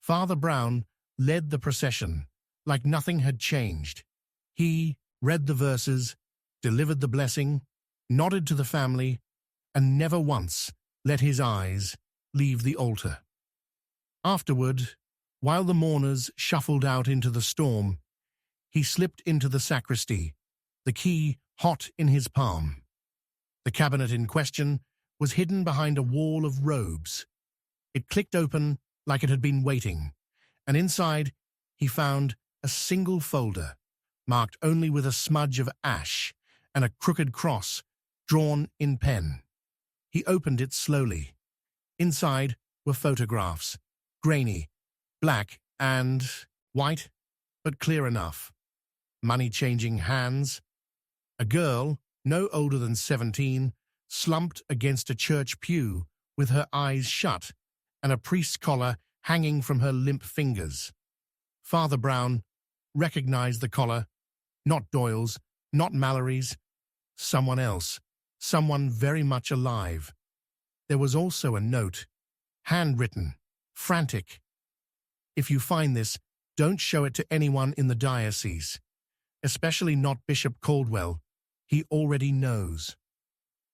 Father Brown led the procession, like nothing had changed. He read the verses, delivered the blessing, nodded to the family, and never once let his eyes leave the altar. Afterward, while the mourners shuffled out into the storm, he slipped into the sacristy, the key hot in his palm. The cabinet in question was hidden behind a wall of robes. It clicked open like it had been waiting, and inside he found a single folder, marked only with a smudge of ash and a crooked cross drawn in pen. He opened it slowly. Inside were photographs, grainy, black and white, but clear enough. Money-changing hands. A girl, no older than 17, slumped against a church pew with her eyes shut and a priest's collar hanging from her limp fingers. Father Brown recognized the collar, not Doyle's, not Mallory's, someone else, someone very much alive. There was also a note, handwritten, frantic. If you find this, don't show it to anyone in the diocese, especially not Bishop Caldwell. He already knows.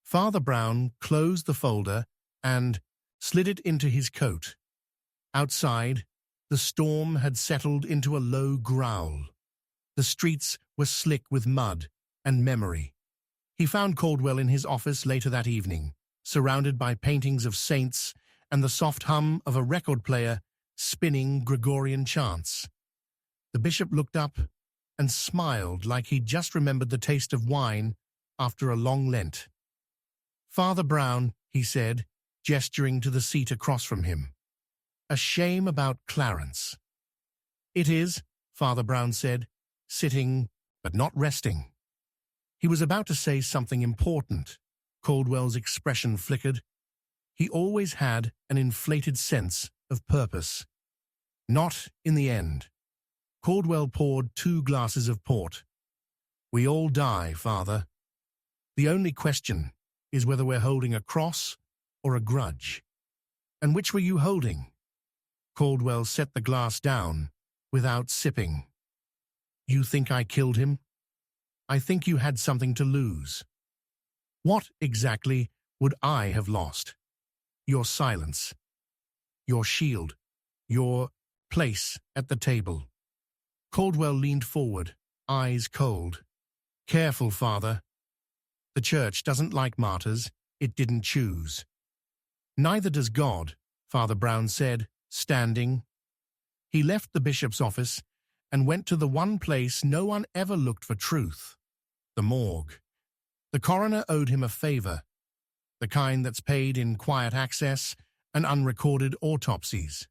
Father Brown closed the folder and slid it into his coat. Outside, the storm had settled into a low growl. The streets were slick with mud and memory. He found Caldwell in his office later that evening, surrounded by paintings of saints and the soft hum of a record player spinning Gregorian chants. The bishop looked up and smiled like he'd just remembered the taste of wine after a long Lent. "Father Brown," he said, gesturing to the seat across from him. "A shame about Clarence." "It is," Father Brown said, sitting but not resting. He was about to say something important. Caldwell's expression flickered. He always had an inflated sense of purpose. Not in the end. Caldwell poured 2 glasses of port. "We all die, Father. The only question is whether we're holding a cross or a grudge." "And which were you holding?" Caldwell set the glass down without sipping. "You think I killed him? I think you had something to lose." "What exactly would I have lost?" "Your silence. Your shield. Your place at the table." Caldwell leaned forward, eyes cold. "Careful, Father. The church doesn't like martyrs. It didn't choose." "Neither does God," Father Brown said, standing. He left the bishop's office and went to the one place no one ever looked for truth, the morgue. The coroner owed him a favor, the kind that's paid in quiet access and unrecorded autopsies.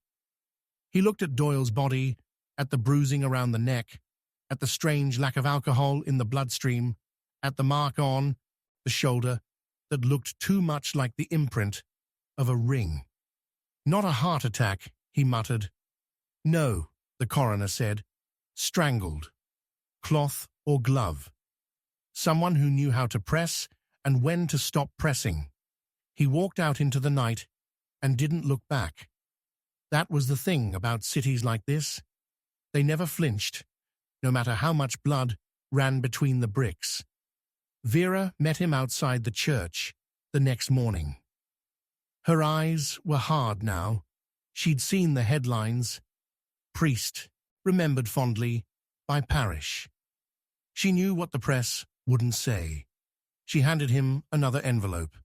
He looked at Doyle's body, at the bruising around the neck, at the strange lack of alcohol in the bloodstream, at the mark on the shoulder that looked too much like the imprint of a ring. "Not a heart attack," he muttered. "No," the coroner said. "Strangled. Cloth or glove. Someone who knew how to press and when to stop pressing." He walked out into the night and didn't look back. That was the thing about cities like this. They never flinched, no matter how much blood ran between the bricks. Vera met him outside the church the next morning. Her eyes were hard now. She'd seen the headlines. "Priest, remembered fondly by parish." She knew what the press wouldn't say. She handed him another envelope.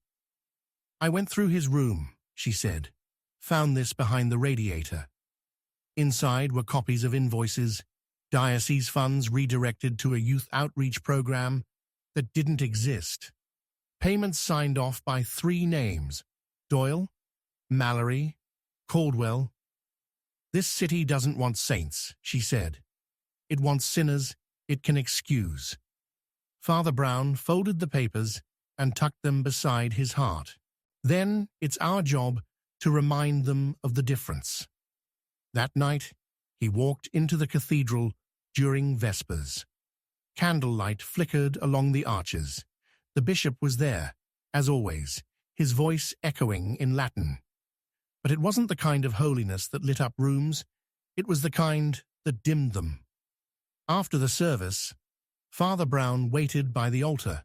"I went through his room," she said. "Found this behind the radiator." Inside were copies of invoices, diocese funds redirected to a youth outreach program that didn't exist. Payments signed off by 3 names: Doyle, Mallory, Caldwell. "This city doesn't want saints," she said. It wants sinners it can excuse. Father Brown folded the papers and tucked them beside his heart. Then it's our job to remind them of the difference. That night, he walked into the cathedral during Vespers. Candlelight flickered along the arches. The bishop was there, as always, his voice echoing in Latin. But it wasn't the kind of holiness that lit up rooms, it was the kind that dimmed them. After the service, Father Brown waited by the altar.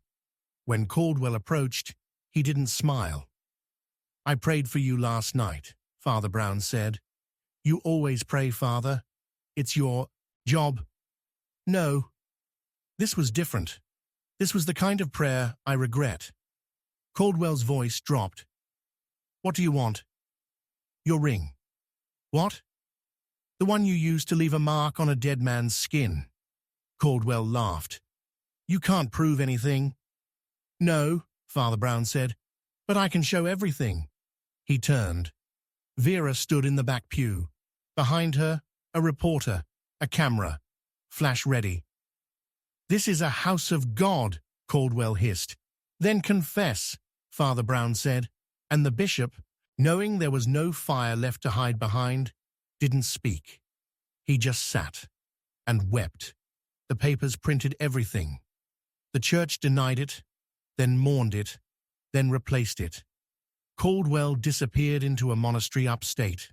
When Caldwell approached, he didn't smile. "I prayed for you last night," Father Brown said. "You always pray, Father. It's your job." "No. This was different. This was the kind of prayer I regret." Caldwell's voice dropped. "What do you want?" "Your ring." "What?" "The one you used to leave a mark on a dead man's skin." Caldwell laughed. "You can't prove anything." "No," Father Brown said, "but I can show everything." He turned. Vera stood in the back pew. Behind her, a reporter, a camera, flash ready. "This is a house of God," Caldwell hissed. "Then confess," Father Brown said, and the bishop, knowing there was no fire left to hide behind, didn't speak. He just sat and wept. The papers printed everything. The church denied it, then mourned it, then replaced it. Caldwell disappeared into a monastery upstate.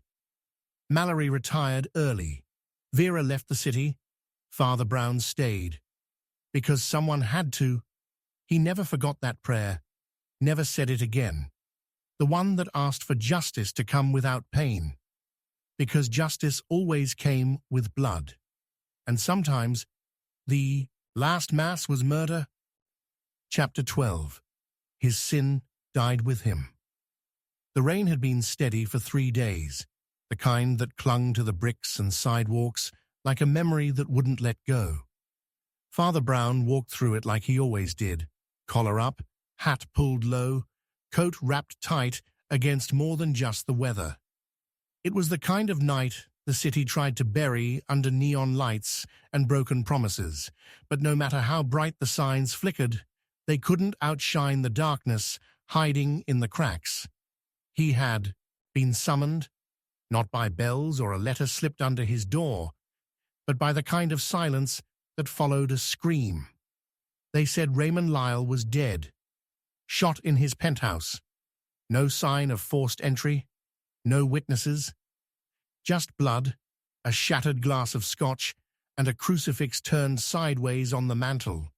Mallory retired early. Vera left the city. Father Brown stayed. Because someone had to. He never forgot that prayer, never said it again. The one that asked for justice to come without pain. Because justice always came with blood. And sometimes the last mass was murder. Chapter 12. His sin died with him. The rain had been steady for 3 days, the kind that clung to the bricks and sidewalks like a memory that wouldn't let go. Father Brown walked through it like he always did, collar up, hat pulled low, coat wrapped tight against more than just the weather. It was the kind of night the city tried to bury under neon lights and broken promises, but no matter how bright the signs flickered, they couldn't outshine the darkness hiding in the cracks. He had been summoned, not by bells or a letter slipped under his door, but by the kind of silence that followed a scream. They said Raymond Lyle was dead, shot in his penthouse. No sign of forced entry, no witnesses. Just blood, a shattered glass of scotch, and a crucifix turned sideways on the mantel.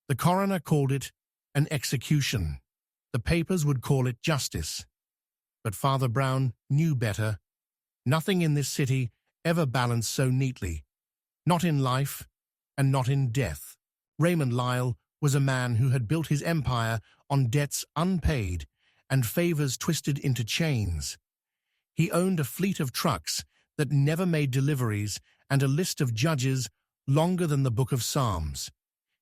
The coroner called it an execution. The papers would call it justice. But Father Brown knew better. Nothing in this city ever balanced so neatly. Not in life, and not in death. Raymond Lyle was a man who had built his empire on debts unpaid and favors twisted into chains. He owned a fleet of trucks that never made deliveries and a list of judges longer than the Book of Psalms.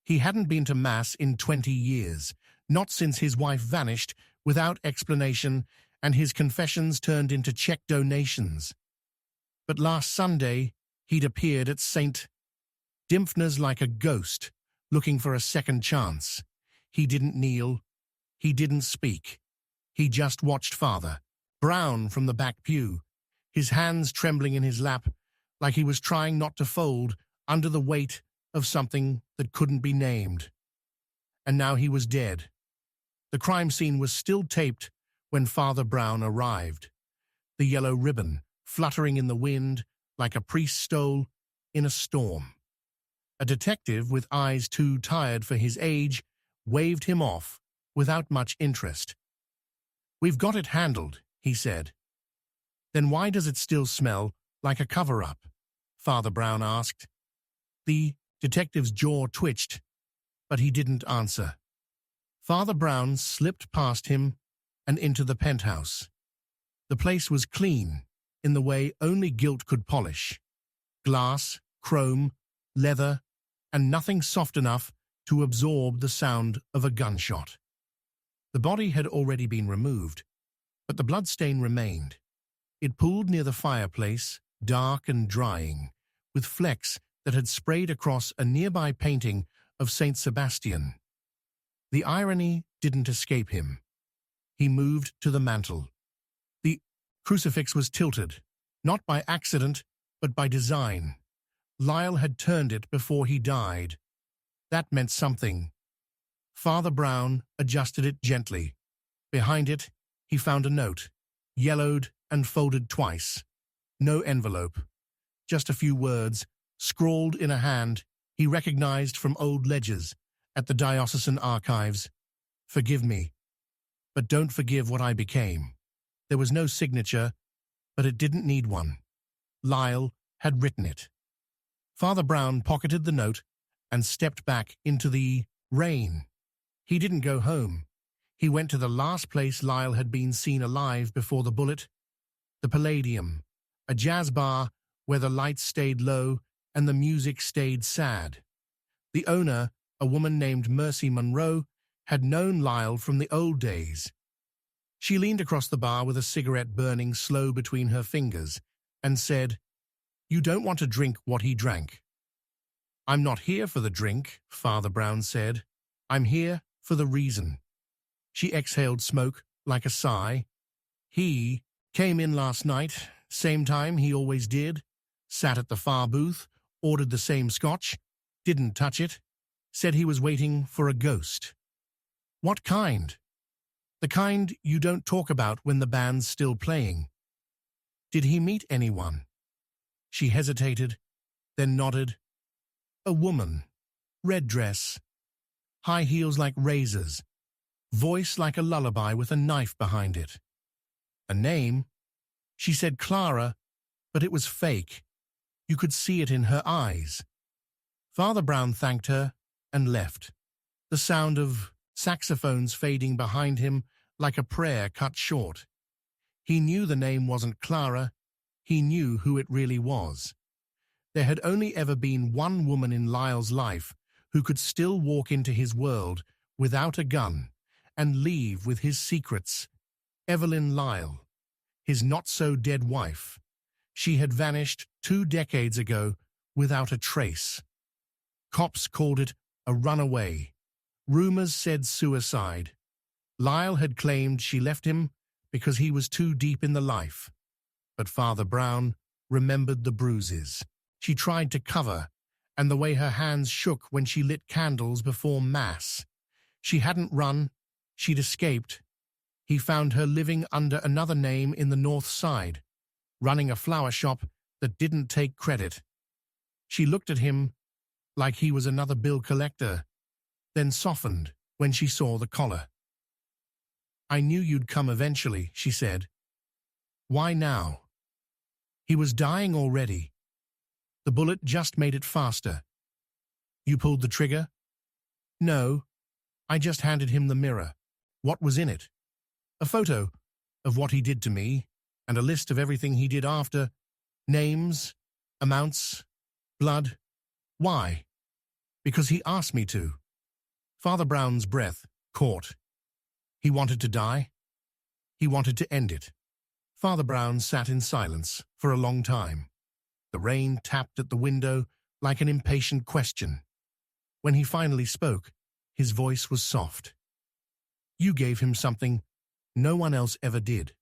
He hadn't been to Mass in 20 years, not since his wife vanished without explanation and his confessions turned into check donations. But last Sunday, he'd appeared at St. Dimphner's like a ghost, looking for a second chance. He didn't kneel. He didn't speak. He just watched Father Brown from the back pew, his hands trembling in his lap, like he was trying not to fold under the weight of something that couldn't be named. And now he was dead. The crime scene was still taped when Father Brown arrived, the yellow ribbon fluttering in the wind like a priest stole in a storm. A detective with eyes too tired for his age waved him off without much interest. "We've got it handled," he said. "Then why does it still smell like a cover-up?" Father Brown asked. The detective's jaw twitched, but he didn't answer. Father Brown slipped past him and into the penthouse. The place was clean, in the way only guilt could polish. Glass, chrome, leather, and nothing soft enough to absorb the sound of a gunshot. The body had already been removed, but the bloodstain remained. It pooled near the fireplace, dark and drying, with flecks that had sprayed across a nearby painting of Saint Sebastian. The irony didn't escape him. He moved to the mantel. The crucifix was tilted, not by accident, but by design. Lyle had turned it before he died. That meant something. Father Brown adjusted it gently. Behind it, he found a note, yellowed and folded twice. No envelope. Just a few words, scrawled in a hand he recognized from old ledgers at the diocesan archives. Forgive me, but don't forgive what I became. There was no signature, but it didn't need one. Lyle had written it. Father Brown pocketed the note and stepped back into the rain. He didn't go home. He went to the last place Lyle had been seen alive before the bullet, the Palladium, a jazz bar where the lights stayed low and the music stayed sad. The owner, a woman named Mercy Monroe, had known Lyle from the old days. She leaned across the bar with a cigarette burning slow between her fingers and said, "You don't want to drink what he drank." "I'm not here for the drink," Father Brown said. "I'm here for the reason." She exhaled smoke like a sigh. "He came in last night, same time he always did, sat at the far booth, ordered the same scotch, didn't touch it, said he was waiting for a ghost." "What kind?" "The kind you don't talk about when the band's still playing." "Did he meet anyone?" She hesitated, then nodded. "A woman, red dress, high heels like razors, voice like a lullaby with a knife behind it. A name? She said Clara, but it was fake. You could see it in her eyes." Father Brown thanked her and left, the sound of saxophones fading behind him like a prayer cut short. He knew the name wasn't Clara. He knew who it really was. There had only ever been one woman in Lyle's life who could still walk into his world without a gun and leave with his secrets. Evelyn Lyle, his not-so-dead wife. She had vanished 2 decades ago without a trace. Cops called it a runaway. Rumors said suicide. Lyle had claimed she left him because he was too deep in the life. But Father Brown remembered the bruises she tried to cover and the way her hands shook when she lit candles before Mass. She hadn't run, she'd escaped. He found her living under another name in the North Side, running a flower shop that didn't take credit. She looked at him like he was another bill collector, then softened when she saw the collar. "I knew you'd come eventually," she said. "Why now?" He was dying already. The bullet just made it faster. "You pulled the trigger?" "No, I just handed him the mirror." "What was in it?" "A photo of what he did to me, and a list of everything he did after. Names, amounts, blood." "Why?" "Because he asked me to." Father Brown's breath caught. He wanted to die. He wanted to end it. Father Brown sat in silence for a long time. The rain tapped at the window like an impatient question. When he finally spoke, his voice was soft. "You gave him something no one else ever did."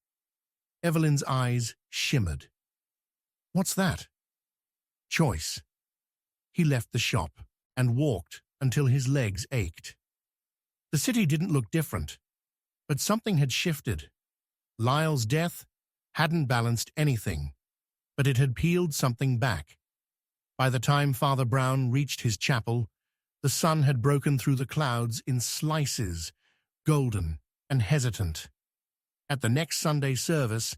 Evelyn's eyes shimmered. "What's that?" "Choice." He left the shop and walked until his legs ached. The city didn't look different, but something had shifted. Lyle's death hadn't balanced anything, but it had peeled something back. By the time Father Brown reached his chapel, the sun had broken through the clouds in slices, golden and hesitant. At the next Sunday service,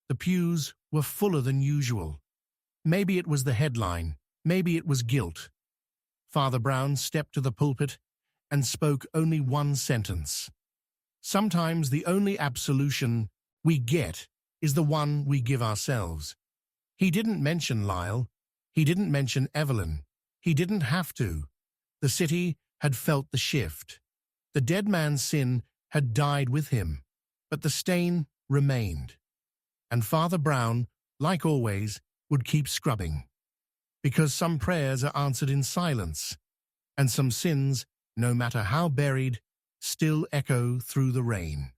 the pews were fuller than usual. Maybe it was the headline, maybe it was guilt. Father Brown stepped to the pulpit and spoke only one sentence. Sometimes the only absolution we get is the one we give ourselves. He didn't mention Lyle. He didn't mention Evelyn. He didn't have to. The city had felt the shift. The dead man's sin had died with him, but the stain remained. And Father Brown, like always, would keep scrubbing. because some prayers are answered in silence, and some sins, no matter how buried, still echo through the rain.